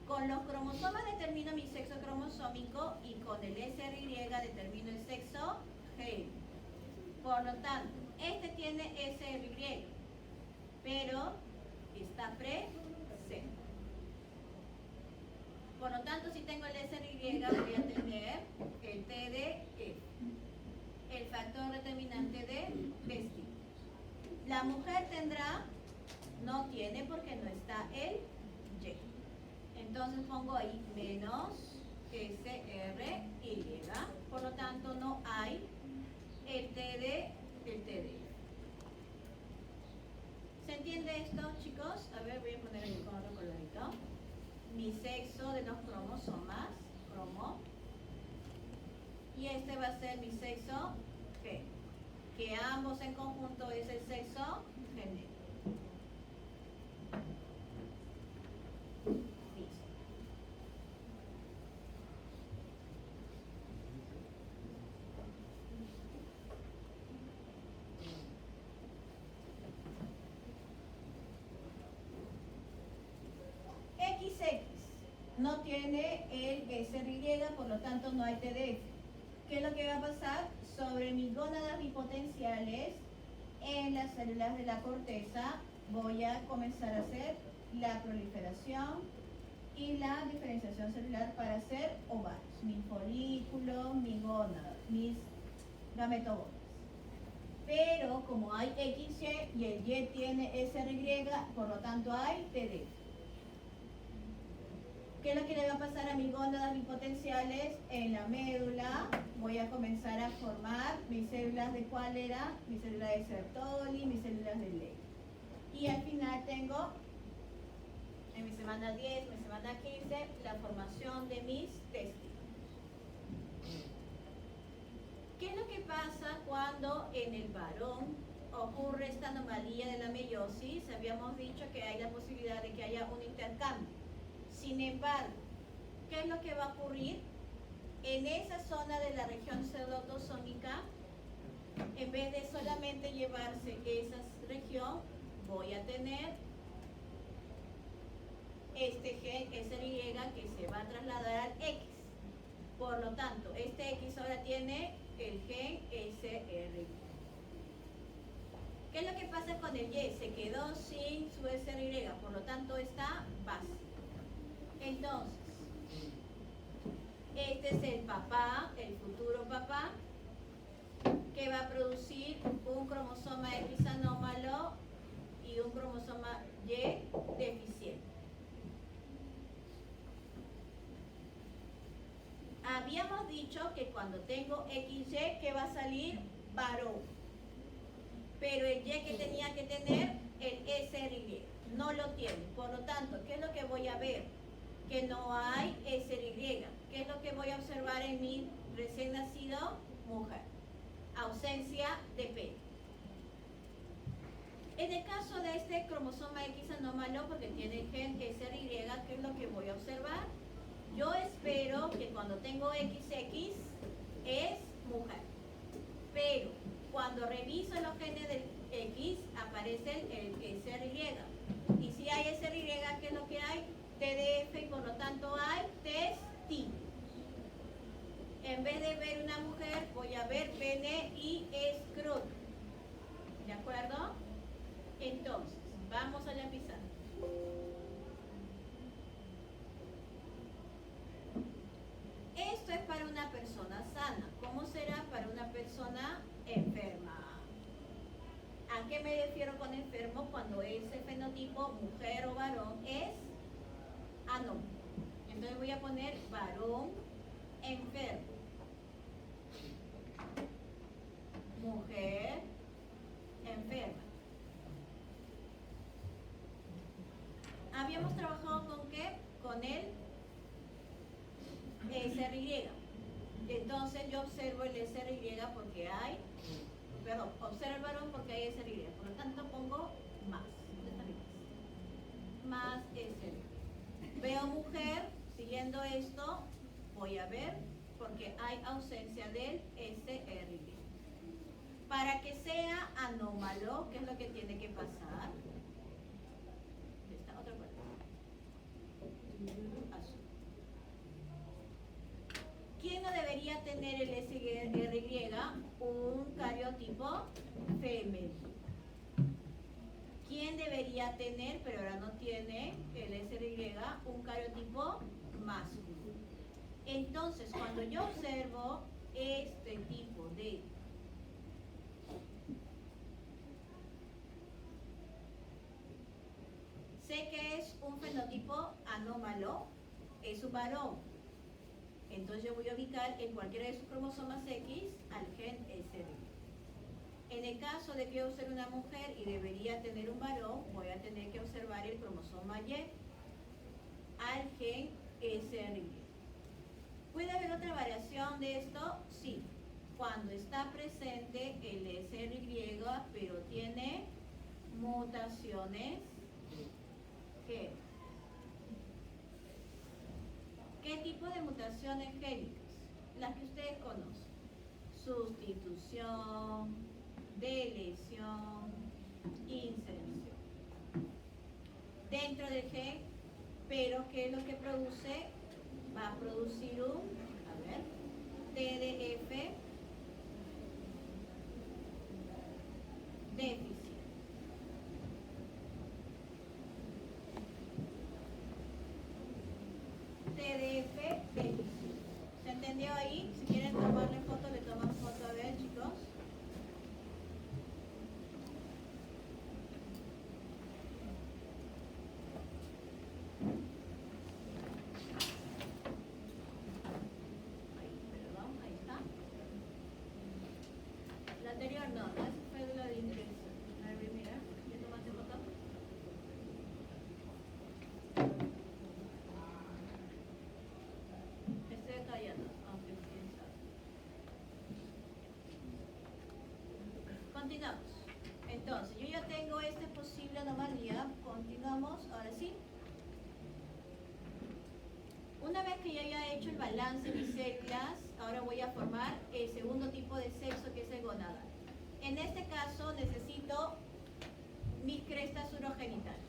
con los cromosomas determino mi sexo cromosómico y con el SRY determino el sexo génico. Por lo tanto, este tiene SRY, pero está presente. Por lo tanto, si tengo el SRY, voy a tener el TDF, el factor determinante de testículo. La mujer tendrá, no tiene porque no está el Y. Entonces pongo ahí menos SRY. Por lo tanto, no hay el TD. ¿Se entiende esto, chicos? A ver, voy a poner aquí con otro colorito. Mi sexo de los cromosomas, cromo. Y este va a ser mi sexo G. Que ambos en conjunto es el sexo genético. Listo. XX no tiene el SRY, por lo tanto no hay TDF. ¿Qué es lo que va a pasar? Sobre mis gónadas bipotenciales en las células de la corteza voy a comenzar a hacer la proliferación y la diferenciación celular para hacer ovarios, mi folículo, mi gónada, mis gametogonas. Pero como hay XY y el Y tiene SRY, por lo tanto hay TDF. ¿Qué es lo que le va a pasar a mis gónadas bipotenciales? En la médula voy a comenzar a formar mis células de cuál era, mis células de Sertoli, mis células de Ley. Y al final tengo, en mi semana 10, mi semana 15, la formación de mis testículos. ¿Qué es lo que pasa cuando en el varón ocurre esta anomalía de la meiosis? Habíamos dicho que hay la posibilidad de que haya un intercambio. Sin embargo, ¿qué es lo que va a ocurrir? En esa zona de la región pseudoautosómica, en vez de solamente llevarse esa región, voy a tener este gen SRY que se va a trasladar al X. Por lo tanto, este X ahora tiene el gen SRY. ¿Qué es lo que pasa con el Y? Se quedó sin su SRY, por lo tanto está básico. Entonces, este es el papá, el futuro papá, que va a producir un cromosoma X anómalo y un cromosoma Y deficiente. Habíamos dicho que cuando tengo XY, que va a salir varón. Pero el Y que tenía que tener, el SRY, no lo tiene. Por lo tanto, ¿qué es lo que voy a ver? Que no hay SRY. ¿Qué es lo que voy a observar en mi recién nacido mujer? Ausencia de P. En el caso de este cromosoma X anómalo, porque tiene el gen SRY, ¿qué es lo que voy a observar? Yo espero que cuando tengo XX es mujer. Pero cuando reviso los genes del X, aparece el SRY. Y si hay SRY, ¿qué es lo que hay? TDF y por lo tanto hay testículos. En vez de ver una mujer, voy a ver pene y escroto. ¿De acuerdo? Entonces, vamos a la pizarra. Esto es para una persona sana. ¿Cómo será para una persona enferma? ¿A qué me refiero con enfermo? Cuando ese fenotipo, mujer o varón, es anómalo. Entonces voy a poner varón enfermo. Mujer enferma. Habíamos trabajado con qué? Con el SRY. Entonces yo observo el SRY porque hay, perdón, observo el varón porque hay SRY. Por lo tanto pongo más. Más SRY. Veo mujer, siguiendo esto, voy a ver porque hay ausencia del SRY. Para que sea anómalo, ¿qué es lo que tiene que pasar? Esta otra parte. Azul. ¿Quién no debería tener el SRY? Un cariotipo femenino. ¿Quién debería tener, pero ahora no tiene, el SRY? Un cariotipo masculino. Entonces, cuando yo observo este tipo de sé que es un fenotipo anómalo, es un varón. Entonces yo voy a ubicar en cualquiera de sus cromosomas X al gen SRY. En el caso de que yo observe una mujer y debería tener un varón, voy a tener que observar el cromosoma Y al gen SRY. ¿Puede haber otra variación de esto? Sí. Cuando está presente el SRY, pero tiene mutaciones, ¿qué? ¿Qué tipo de mutaciones génicas? Las que ustedes conocen. Sustitución, deleción, inserción. Dentro del gen, pero ¿qué es lo que produce? Va a producir un, TDF déficit. TDF déficit. ¿Se entendió ahí? Si quieren tomarle foto, le toman foto. A ver, chicos. Ahí, perdón, ahí está. La anterior no, esa fue de la de indirección. A ver, mira, ¿ya tomaste foto? Estoy callando, aunque quién sabe. Continuamos. Entonces, yo ya tengo esta posible anomalía. Continuamos, ahora sí. Una vez que ya haya hecho el balance de mis células, ahora voy a formar el segundo tipo de sexo, que es el gonadal. En este caso necesito mis crestas urogenitales.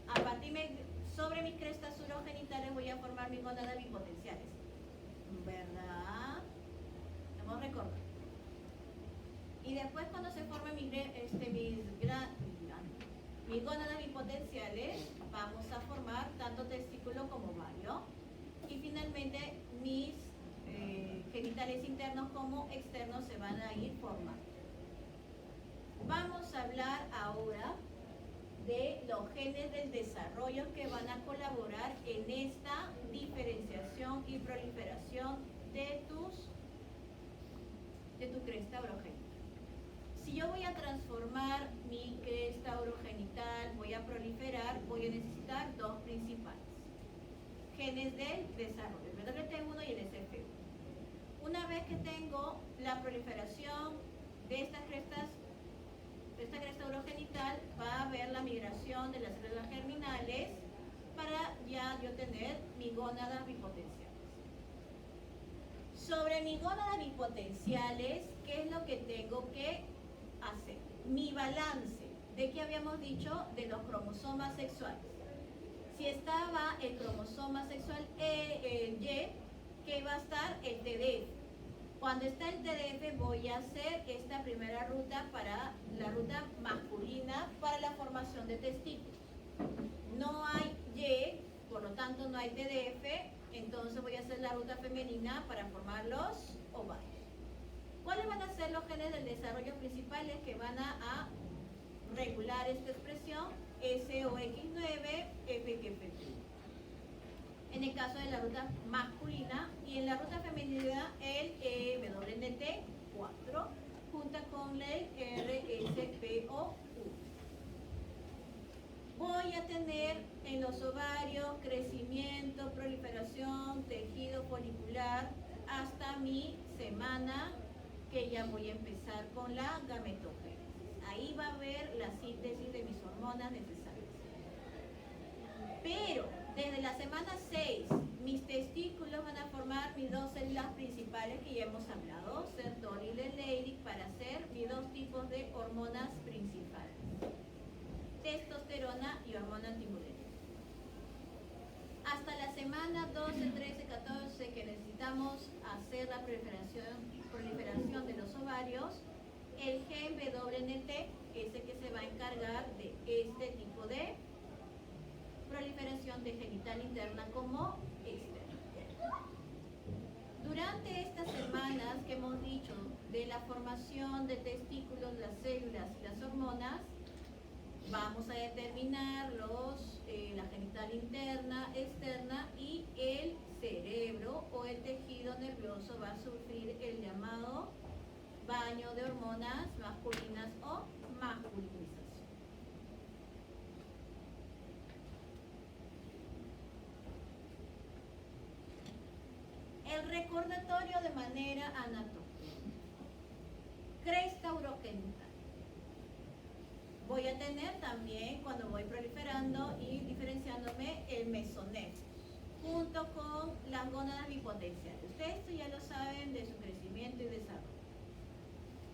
A partir sobre mis crestas urogenitales voy a formar mis gónadas bipotenciales. ¿Verdad? Hemos recordado. Y después, cuando se formen mis gónadas bipotenciales, vamos a formar tanto testículo como ovario. Y finalmente mis genitales internos como externos se van a ir formando. Vamos a hablar ahora de los genes del desarrollo que van a colaborar en esta diferenciación y proliferación de tu cresta urogenital. Si yo voy a transformar mi cresta urogenital, voy a proliferar, voy a necesitar dos principales genes del desarrollo, el WT1 y el SF1. Una vez que tengo la proliferación de esta cresta urogenital, va a haber la migración de las células germinales para ya yo tener mis gónadas bipotenciales. Sobre mis gónadas bipotenciales, ¿qué es lo que tengo que hacer? Mi balance. ¿De qué habíamos dicho? De los cromosomas sexuales. Si estaba el cromosoma sexual Y, ¿qué va a estar? El TDF. Cuando está el TDF voy a hacer esta primera ruta para la ruta masculina para la formación de testículos. No hay Y, por lo tanto no hay TDF, entonces voy a hacer la ruta femenina para formar los ovarios. ¿Cuáles van a ser los genes del desarrollo principales que van a regular esta expresión? SOX9, FGF1. En el caso de la ruta masculina, y en la ruta femenina el WNT4 junto con el RSPO1. Voy a tener en los ovarios crecimiento, proliferación, tejido folicular hasta mi semana, que ya voy a empezar con la gametogénesis. Ahí va a haber la síntesis de mis hormonas necesarias. Pero desde la semana 6, mis testículos van a formar mis dos células principales que ya hemos hablado, sertolil y Leydig, para hacer mis dos tipos de hormonas principales, testosterona y hormona antimulética. Hasta la semana 12, 13, 14 que necesitamos hacer la proliferación de los ovarios, el gen WNT es el que se va a encargar de este tipo de proliferación de genital interna como externa. Durante estas semanas que hemos dicho de la formación de testículos, las células y las hormonas, vamos a determinar la genital interna, externa, y el cerebro o el tejido nervioso va a sufrir el llamado baño de hormonas masculinas o masculinización. El recordatorio de manera anatómica. Cresta urogenital. Voy a tener también, cuando voy proliferando y diferenciándome, el mesonefro, junto con las gónadas bipotenciales. Ustedes esto ya lo saben de su crecimiento y desarrollo.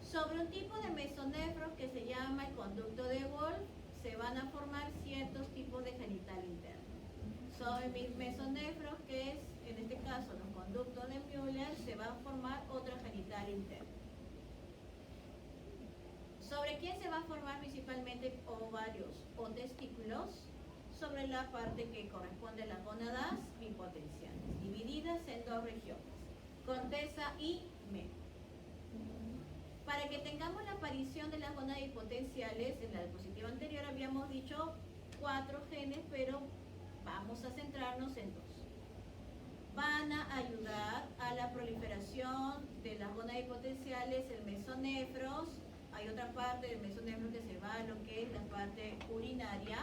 Sobre un tipo de mesonefros que se llama el conducto de Wolf, se van a formar ciertos tipos de genital interno. Sobre mis mesonefros, que es, en este caso, los conductos de Müller, se va a formar otra genital interna. ¿Sobre quién se va a formar principalmente ovarios o testículos? Sobre la parte que corresponde a las gónadas bipotenciales, divididas en dos regiones, corteza y medio. Para que tengamos la aparición de las gónadas bipotenciales, en la diapositiva anterior habíamos dicho 4 genes, pero vamos a centrarnos en 2. Van a ayudar a la proliferación de las gónadas bipotenciales, el mesonefros. Hay otra parte del mesonefro que se va a lo que es la parte urinaria,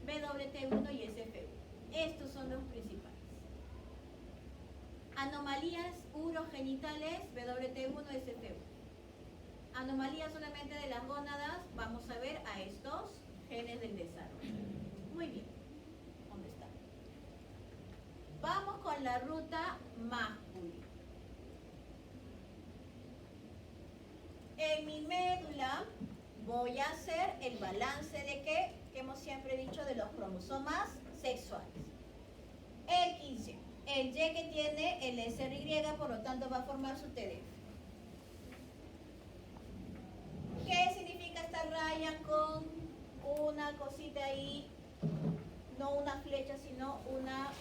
WT1 y SF1. Estos son los principales. Anomalías urogenitales, WT1, SF1. Anomalías solamente de las gónadas, vamos a ver a estos genes del desarrollo. Muy bien. ¿Dónde está? Vamos con la ruta masculina. En mi médula voy a hacer el balance de que hemos siempre dicho de los cromosomas sexuales. El 15, el Y que tiene el SRY, por lo tanto va a formar su TDF. ¿Qué significa esta raya con una cosita ahí? No una flecha, sino una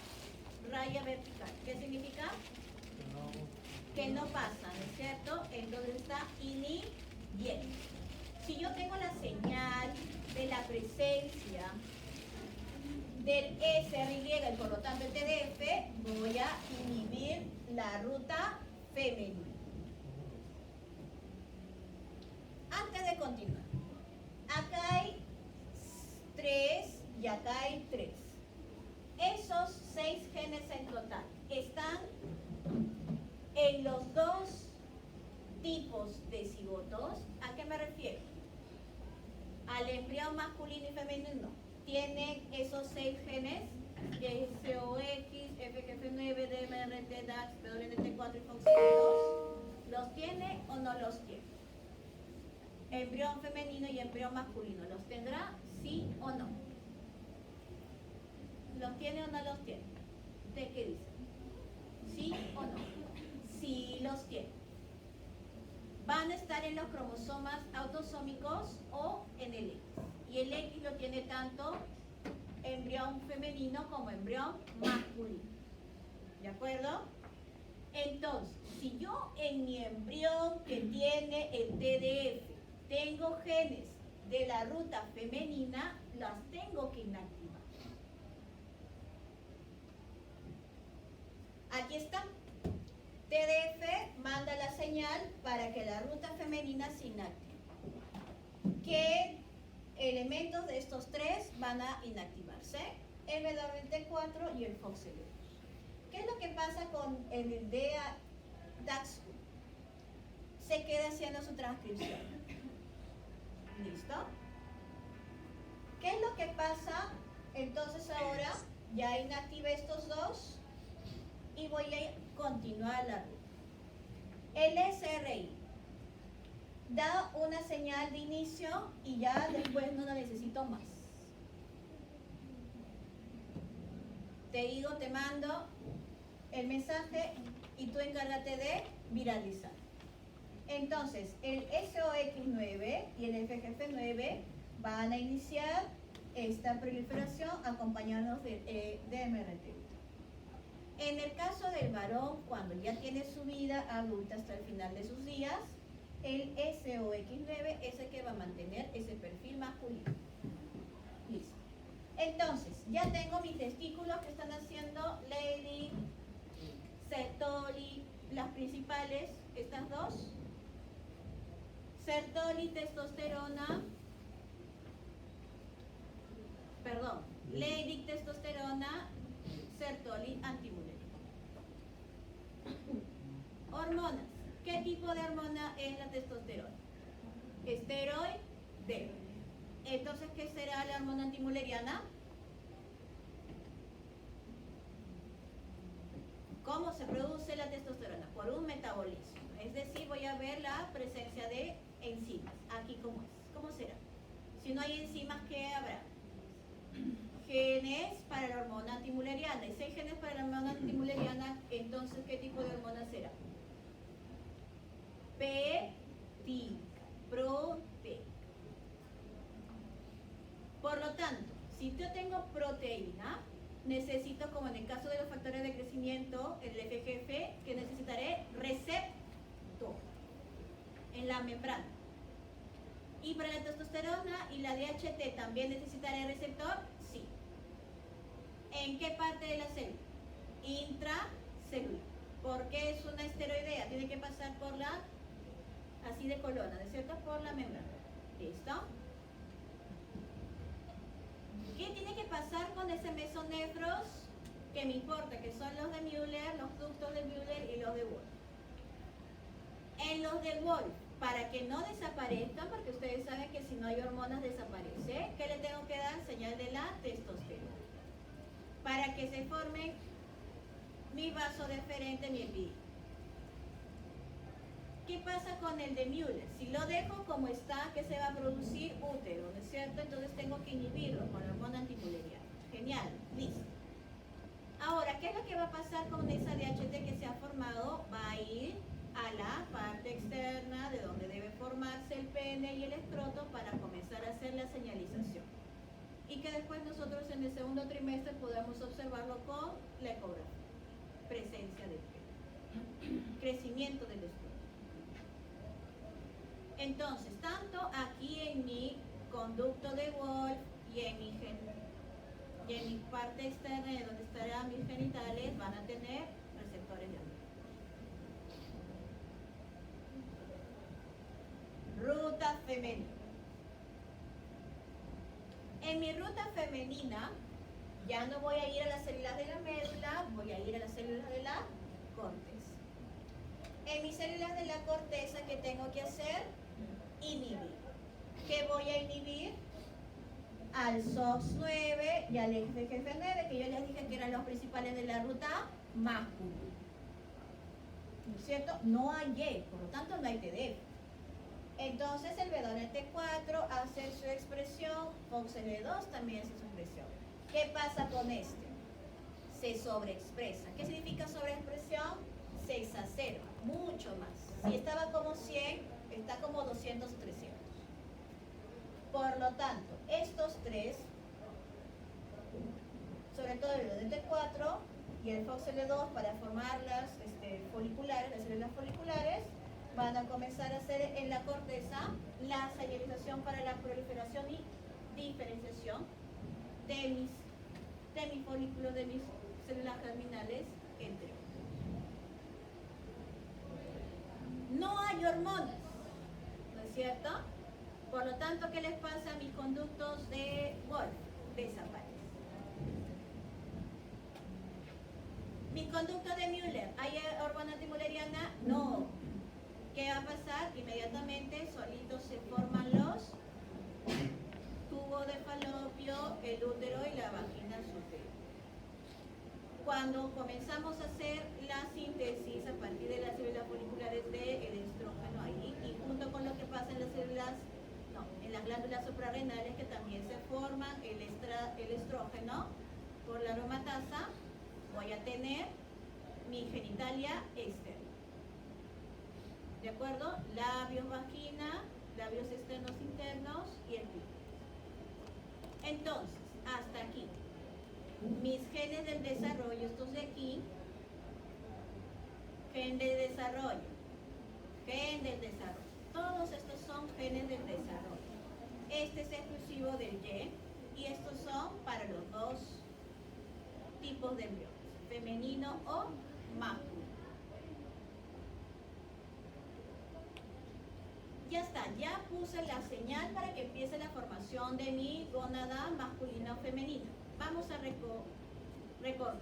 raya vertical. ¿Qué significa? Que no pasa, ¿no es cierto? Entonces está INI bien. Si yo tengo la señal de la presencia del SRY y por lo tanto el TDF, voy a inhibir la ruta femenina. Antes de continuar, acá hay 3 y acá hay 3. Esos 6 genes en total están en los 2 tipos de cigotos. ¿A qué me refiero? Al embrión masculino y femenino. Tienen esos 6 genes, SOX, FGF9, DMRT, DAX, WNT4 y FOXP2. ¿Los tiene o no los tiene? Embrión femenino y embrión masculino. ¿Los tendrá? ¿Sí o no? ¿Los tiene o no los tiene? ¿Usted qué dice? ¿Sí o no? Sí los tiene. Van a estar en los cromosomas autosómicos o en el X. Y el X lo tiene tanto embrión femenino como embrión masculino. ¿De acuerdo? Entonces, si yo en mi embrión que tiene el TDF tengo genes de la ruta femenina, las tengo que inactivar. Aquí está. TDF manda la señal para que la ruta femenina se inactive. ¿Qué elementos de estos 3 van a inactivarse? El WT4 y el FOXP2. ¿Qué es lo que pasa con el DAX1? Se queda haciendo su transcripción. ¿Listo? ¿Qué es lo que pasa? Entonces ahora ya inactivé estos 2 y voy a continuar la ruta. El SRI da una señal de inicio y ya después no la necesito más. Te digo, te mando el mensaje y tú encárgate de viralizar. Entonces, el SOX9 y el FGF9 van a iniciar esta proliferación acompañados de MRT. En el caso del varón, cuando ya tiene su vida adulta hasta el final de sus días, el SOX9 es el que va a mantener ese perfil masculino. Listo. Entonces, ya tengo mis testículos que están haciendo Lady, Sertoli, las principales, estas dos. Sertoli, testosterona, perdón, Lady, testosterona, Sertoli, antimulérico. Hormonas. ¿Qué tipo de hormona es la testosterona? Esteroide. Entonces, ¿qué será la hormona antimuleriana? ¿Cómo se produce la testosterona? Por un metabolismo. Es decir, voy a ver la presencia de enzimas. Aquí, ¿cómo es? ¿Cómo será? Si no hay enzimas, ¿qué habrá? Genes para la hormona antimuleriana. Y si hay genes para la hormona antimuleriana, entonces, ¿qué tipo de hormona será? Péptica, proteica. Por lo tanto, si yo tengo proteína, necesito, como en el caso de los factores de crecimiento, el FGF, que necesitaré receptor en la membrana. Y para la testosterona y la DHT, ¿también necesitaré receptor? Sí. ¿En qué parte de la célula? Intracelular. Porque es una esteroidea, tiene que pasar por la, así de colona, ¿no es cierto? Por la membrana. ¿Listo? ¿Qué tiene que pasar con ese mesonefros? Que me importa, que son los de Müller, los ductos de Müller y los de Wolf. En los de Wolf, para que no desaparezcan, porque ustedes saben que si no hay hormonas desaparece, ¿qué le tengo que dar? Señal de la testosterona. Para que se forme mi vasodeferente, mi epidemia. ¿Qué pasa con el de Müller? Si lo dejo como está, ¿qué se va a producir? Útero, ¿no es cierto? Entonces tengo que inhibirlo con la hormona antimuleriana. Genial, listo. Ahora, ¿qué es lo que va a pasar con esa DHT que se ha formado? Va a ir a la parte externa de donde debe formarse el pene y el escroto para comenzar a hacer la señalización. Y que después nosotros en el segundo trimestre podamos observarlo con la ecografía. Presencia del pene. Crecimiento del escroto. Entonces, tanto aquí en mi conducto de Wolf y en mi parte externa de donde estarán mis genitales van a tener receptores de hormona. Ruta femenina. En mi ruta femenina ya no voy a ir a las células de la médula, voy a ir a las células de la corteza. En mis células de la corteza, ¿qué tengo que hacer? Inhibir. ¿Qué voy a inhibir? Al SOX9 y al FGF9, que yo les dije que eran los principales de la ruta masculina. ¿No es cierto? No hay Y, por lo tanto no hay TDF. Entonces el B2T4 hace su expresión, FOXL2 también hace su expresión. ¿Qué pasa con este? Se sobreexpresa. ¿Qué significa sobreexpresión? Se exacerba, mucho más. Si estaba como 100, está como 200 o 300. Por lo tanto, estos tres, sobre todo el B2T4 y el FOXL2 para formar las foliculares, las células foliculares, van a comenzar a hacer en la corteza la señalización para la proliferación y diferenciación de mis folículos, de mis células germinales, entre otros. No hay hormonas, ¿no es cierto? Por lo tanto, ¿qué les pasa a mis conductos de Wolf? Desaparecen. Mis conductos de Müller, ¿hay hormona antimuleriana? No. ¿Qué va a pasar? Inmediatamente solitos se forman los tubos de falopio, el útero y la vagina superior. cuando comenzamos a hacer la síntesis a partir de las células foliculares del estrógeno ahí, y junto con lo que pasa en las células, no, en las glándulas suprarrenales, que también se forman el estrógeno por la aromatasa, voy a tener mi genitalia externa. ¿De acuerdo? Labios, vagina, labios externos, internos y el clítoris. Entonces, hasta aquí. Mis genes del desarrollo, estos de aquí, gen del desarrollo, gen del desarrollo. Todos estos son genes del desarrollo. Este es exclusivo del Y y estos son para los dos tipos de embriones, femenino o masculino. Ya está, ya puse la señal para que empiece la formación de mi gónada masculina o femenina. Vamos a recordar.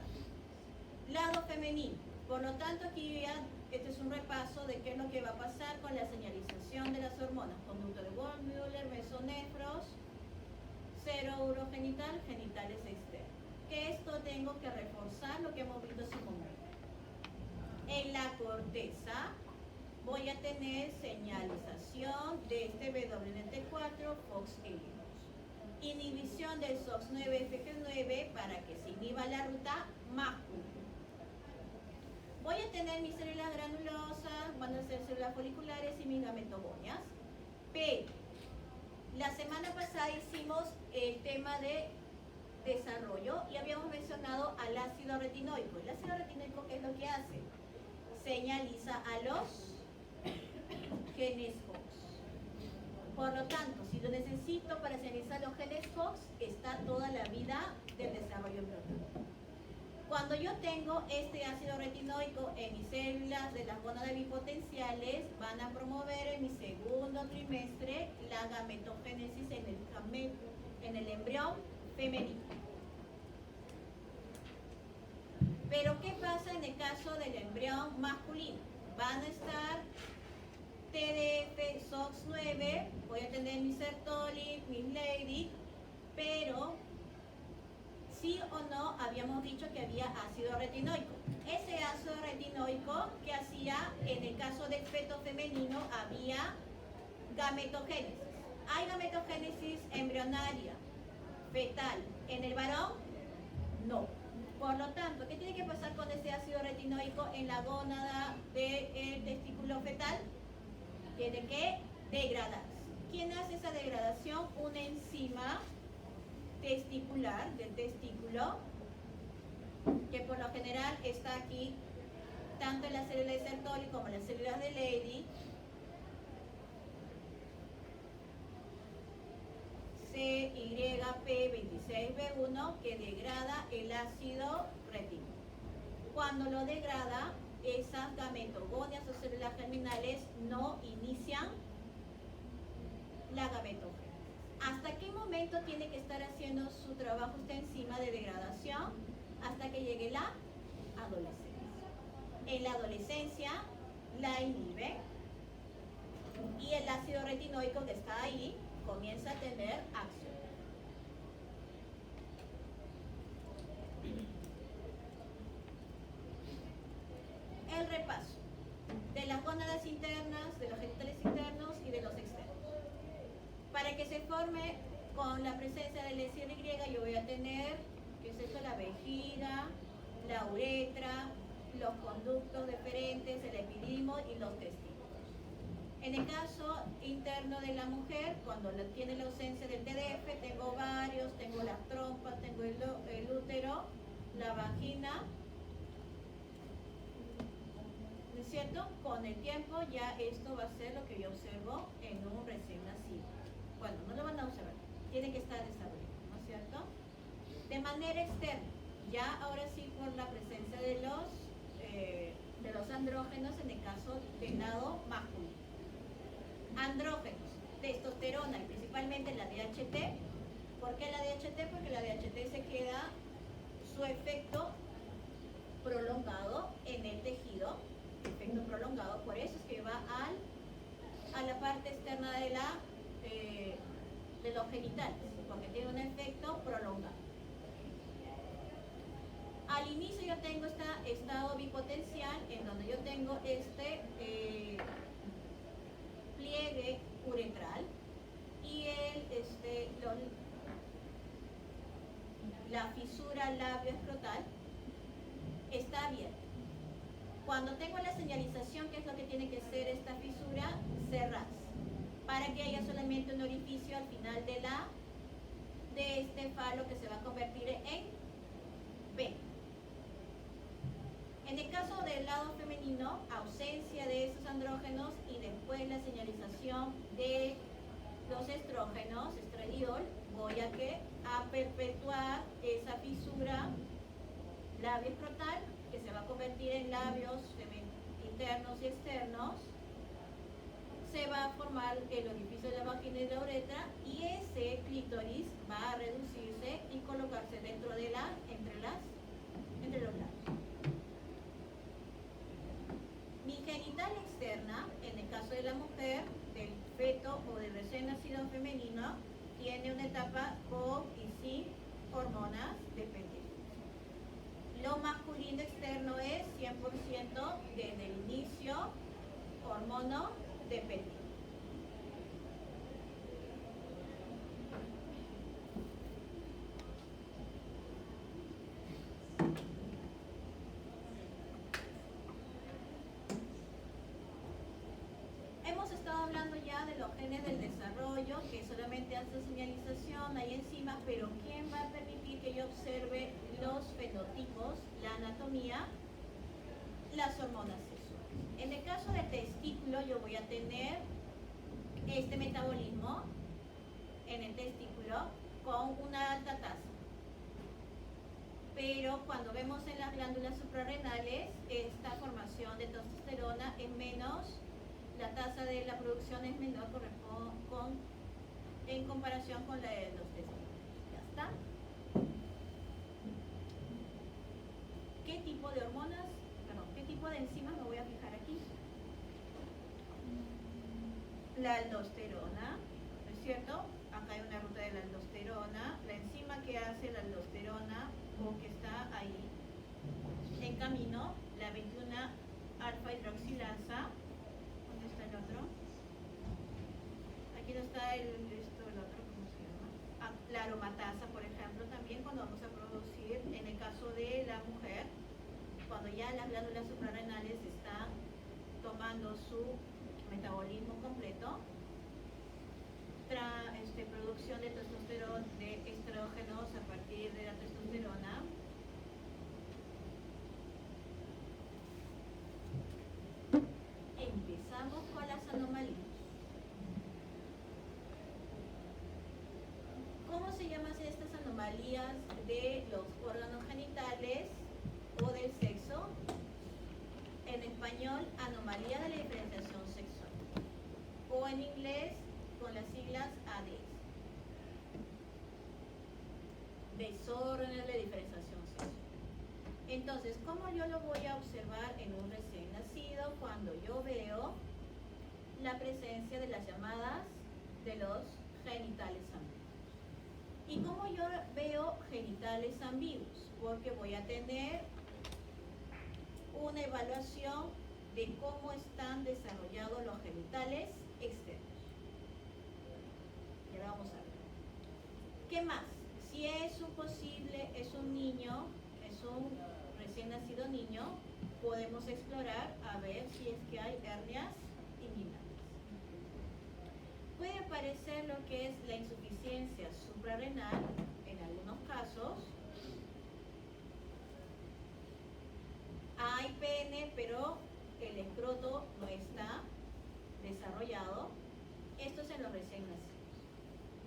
Lado femenino. Por lo tanto, aquí ya, este es un repaso de qué es lo que va a pasar con la señalización de las hormonas. Conducto de Wolff-Müller, mesonefros, cero urogenital, genitales externos. Que esto tengo que reforzar lo que hemos visto hace un momento. En la corteza voy a tener señalización de este WNT4, FOXL2. Inhibición del SOX9, FG9 para que se inhiba la ruta masculina. Voy a tener mis células granulosas, van a ser células foliculares y mis gametogonias. Pero la semana pasada hicimos el tema de desarrollo y habíamos mencionado al ácido retinoico. El ácido retinoico, ¿qué es lo que hace? Señaliza a los genes Fox. Por lo tanto, si lo necesito para señalizar los genes Fox, está toda la vida del desarrollo embrionario. Cuando yo tengo este ácido retinoico en mis células de las gónadas bipotenciales, van a promover en mi segundo trimestre la gametogénesis en el embrión femenino. Pero ¿qué pasa en el caso del embrión masculino? Van a estar TDF, SOX9, voy a tener mi Sertoli, mi Leydig, pero sí o no habíamos dicho que había ácido retinoico. Ese ácido retinoico, ¿qué hacía? En el caso del feto femenino había gametogénesis. ¿Hay gametogénesis embrionaria, fetal, en el varón? No. Por lo tanto, ¿qué tiene que pasar con ese ácido retinoico en la gónada del testículo fetal? Tiene que degradarse. ¿Quién hace esa degradación? Una enzima testicular del testículo, que por lo general está aquí, tanto en las células de Sertoli como en las células de Leydig. CYP26B1, que degrada el ácido retínico. Cuando lo degrada, esas gametogonias o células germinales no inician la gametogénesis. ¿Hasta qué momento tiene que estar haciendo su trabajo esta enzima de degradación? Hasta que llegue la adolescencia. En la adolescencia la inhibe y el ácido retinoico que está ahí comienza a tener acción. El repaso de las gónadas internas, de los genitales internos y de los externos. Para que se forme con la presencia del SRY, yo voy a tener, ¿qué es esto? La vejiga, la uretra, los conductos deferentes, el epidimo y los testículos. En el caso interno de la mujer, cuando tiene la ausencia del TDF, tengo ovarios, tengo las trompas, tengo el útero, la vagina, ¿no es cierto? Con el tiempo ya esto va a ser lo que yo observo en un recién nacido. Bueno, no lo van a observar, tiene que estar desarrollado, ¿no es cierto? De manera externa, ya ahora sí por la presencia de los andrógenos en el caso del lado masculino. Andrógenos, testosterona y principalmente la DHT. ¿Por qué la DHT? Porque la DHT se queda su efecto prolongado en el tejido, efecto prolongado, por eso es que va a la parte externa de los genitales, porque tiene un efecto prolongado. Al inicio yo tengo este estado bipotencial en donde yo tengo este pliegue uretral y la fisura labioescrotal está abierta. Cuando tengo la señalización, ¿qué es lo que tiene que ser esta fisura? Cerrarse, para que haya solamente un orificio al final de este falo que se va a convertir en P. En el caso del lado femenino, ausencia de esos andrógenos y después la señalización de los estrógenos, estradiol, voy a perpetuar esa fisura labioescrotal que se va a convertir en labios internos y externos. Se va a formar el orificio de la vagina y de la uretra y ese clítoris va a reducirse y colocarse dentro de entre los labios. Mi genital externa, en el caso de la mujer, del feto o del recién nacido femenino, tiene una etapa con y sin hormonas dependientes. Lo masculino externo es 100% desde el inicio hormono dependiente. Hemos estado hablando ya de los genes del desarrollo, que solamente hace señalización, hay enzimas, pero ¿quién va a permitir que yo observe los fenotipos, la anatomía? Las hormonas sexuales. En el caso del testículo, yo voy a tener este metabolismo en el testículo con una alta tasa. Pero cuando vemos en las glándulas suprarrenales, esta formación de testosterona es menos, la tasa de la producción es menor en comparación con la de los testículos. ¿Ya está? ¿Qué tipo de hormonas, qué tipo de enzimas me voy a fijar aquí? La aldosterona, ¿no es cierto? Acá hay una ruta de la aldosterona, la enzima que hace la aldosterona o que está ahí en camino, la 21 alfa hidroxilasa. ¿Dónde está el otro? Aquí no está el otro, ¿cómo se llama? La aromatasa, por ejemplo, también cuando vamos a producir, en el caso de la mujer, cuando ya las glándulas suprarrenales están tomando su metabolismo completo, producción de testosterona, de estrógenos a partir de la testosterona. Empezamos con las anomalías. ¿Cómo se llaman estas anomalías de los órganos genitales o del sexo? En español, anomalía de la diferenciación sexual. O en inglés, con las siglas ADS. Desórdenes de diferenciación sexual. Entonces, ¿cómo yo lo voy a observar en un recién nacido? Cuando yo veo la presencia de las llamadas de los genitales ambiguos. ¿Y cómo yo veo genitales ambiguos? Porque voy a tener una evaluación de cómo están desarrollados los genitales externos. Ya vamos a ver. ¿Qué más? Si es un niño, es un recién nacido niño, podemos explorar a ver si es que hay hernias inguinales. Puede aparecer lo que es la insuficiencia suprarrenal en algunos casos. Hay pene, pero el escroto no está desarrollado. Esto es en los recién nacidos.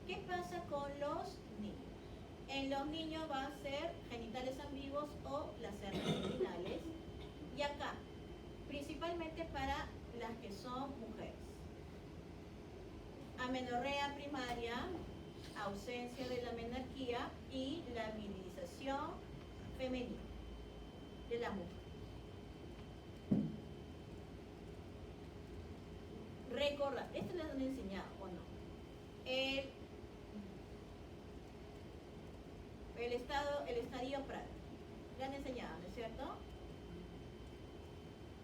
¿Qué pasa con los niños? En los niños va a ser genitales ambiguos o las hernias inguinales. Y acá, principalmente para las que son mujeres. Amenorrea primaria, ausencia de la menarquía y la virilización femenina de la mujer. Recordar, esto les han enseñado o no. El estadio Prader. Le han enseñado, ¿no es cierto?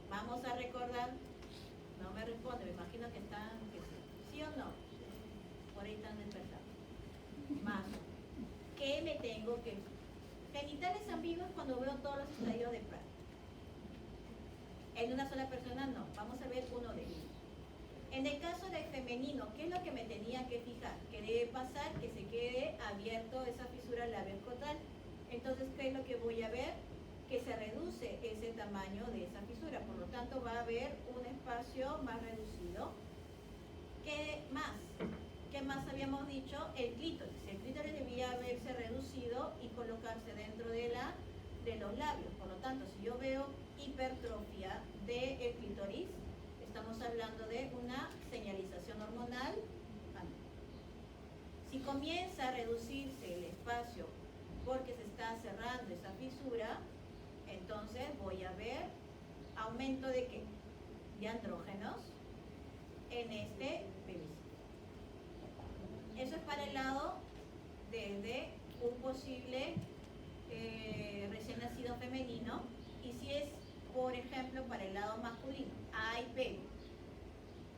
Vamos a recordar. No me responde, me imagino que están, que sí o no. Por ahí están despertando. Más. ¿Qué me tengo que...? Genitales ambiguos cuando veo todos los estadios de Pratt. En una sola persona no. Vamos a ver uno de ellos. En el caso del femenino, ¿qué es lo que me tenía que fijar? ¿Qué debe pasar? Que se quede abierto esa fisura labioscotal. Entonces, ¿qué es lo que voy a ver? Que se reduce ese tamaño de esa fisura. Por lo tanto, va a haber un espacio más reducido. ¿Qué más? ¿Qué más habíamos dicho? El clítoris. El clítoris debía haberse reducido y colocarse dentro de los labios. Por lo tanto, si yo veo hipertrofia del clítoris, estamos hablando de una señalización hormonal. Si comienza a reducirse el espacio porque se está cerrando esa fisura, entonces voy a ver aumento de ¿qué? De andrógenos en este bebé. Eso es para el lado desde un posible recién nacido femenino. Y si es, por ejemplo, para el lado masculino, hay bebé.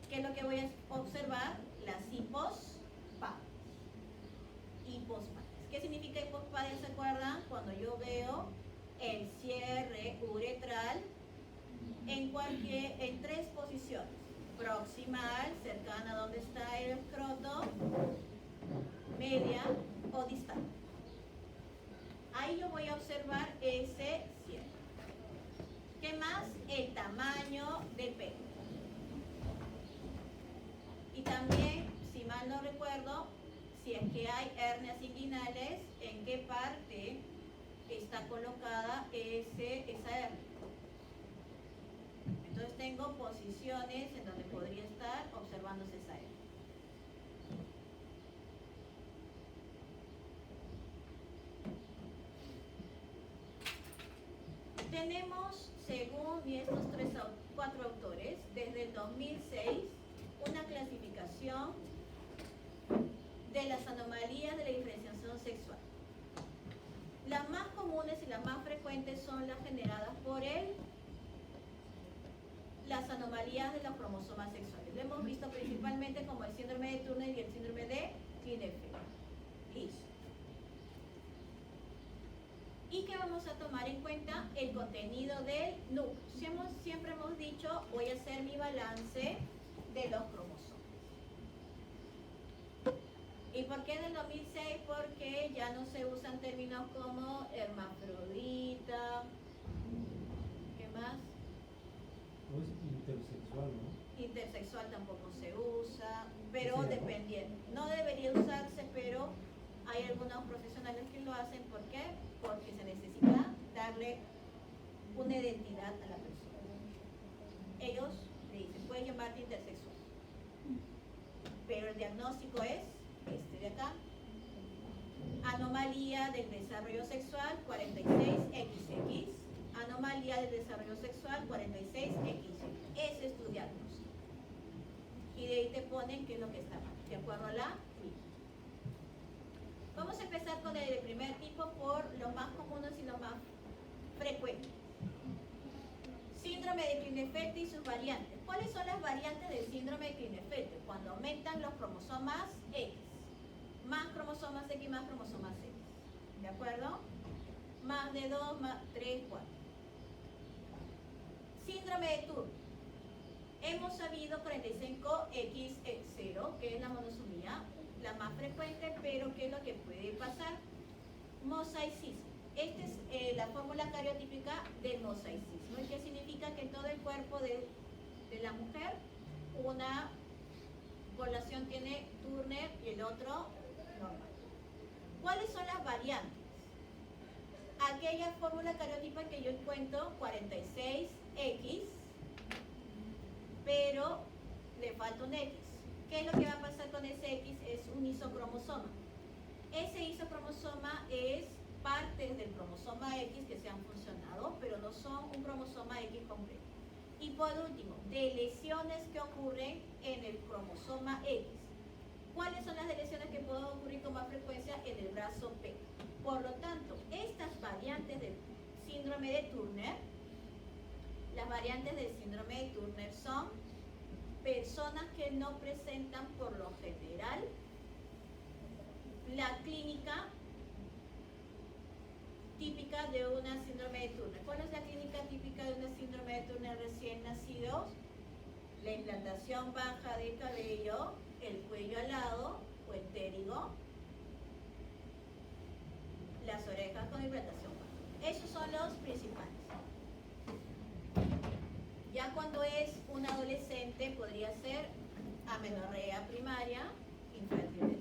¿Qué es lo que voy a observar? Las hipospadias. Hipospadias. ¿Qué significa hipospadias? ¿Se acuerdan? Cuando yo veo el cierre uretral en tres posiciones: proximal, cercana a donde está el escroto, media o distal. Ahí yo voy a observar ese cierre. ¿Qué más? El tamaño del pene. Y también, si mal no recuerdo, si es que hay hernias inguinales, ¿en qué parte está colocada esa hernia? Entonces tengo posiciones en donde podría estar observándose esa hernia. Tenemos, según estos cuatro autores, desde el 2006, una clasificación de las anomalías de la diferenciación sexual. Las más comunes y las más frecuentes son las generadas por las anomalías de los cromosomas sexuales. Lo hemos visto principalmente como el síndrome de Turner y el síndrome de Klinefelter. Listo. Y que vamos a tomar en cuenta el contenido del núcleo. Siempre hemos dicho, voy a hacer mi balance de los cromosomas. ¿Y por qué del 2006? Porque ya no se usan términos como hermafrodita. ¿Qué más? No es intersexual, ¿no? Intersexual tampoco se usa, pero dependiendo. No debería usarse, pero hay algunos profesionales que lo hacen. ¿Por qué? Porque se necesita darle una identidad a la persona. Ellos le dicen, puedes llamarte intersexual, pero el diagnóstico es este de acá: anomalía del desarrollo sexual 46XX, anomalía del desarrollo sexual 46XY. Ese es tu diagnóstico. Y de ahí te ponen qué es lo que está mal, de acuerdo a la clínica. Vamos a empezar con el de primer tipo por los más comunes y los más frecuentes. Síndrome de Klinefelter y sus variantes. ¿Cuáles son las variantes del síndrome de Klinefelter? Cuando aumentan los cromosomas X. Más cromosomas X, más cromosomas X. ¿De acuerdo? Más de 2, más 3, 4. Síndrome de Turner. Hemos sabido 45X0, que es la monosomía, la más frecuente, pero ¿qué es lo que puede pasar? Mosaicismo. Esta es la fórmula cariotípica del mosaicismo, que significa que en todo el cuerpo de la mujer una población tiene Turner y el otro normal. ¿Cuáles son las variantes? Aquella fórmula cariotípica que yo encuentro 46X, pero le falta un X. ¿Qué es lo que va a pasar con ese X? Es un isocromosoma. Ese isocromosoma es partes del cromosoma X que se han funcionado, pero no son un cromosoma X completo. Y por último, de lesiones que ocurren en el cromosoma X. ¿Cuáles son las lesiones que pueden ocurrir con más frecuencia? En el brazo P. Por lo tanto, estas variantes del síndrome de Turner. Las variantes del síndrome de Turner son personas que no presentan por lo general la clínica típica de una síndrome de Turner. ¿Cuál es la clínica típica de una síndrome de Turner recién nacidos? La implantación baja de cabello, el cuello alado o entérigo, las orejas con implantación baja. Esos son los principales. Ya cuando es un adolescente podría ser amenorrea primaria, infantil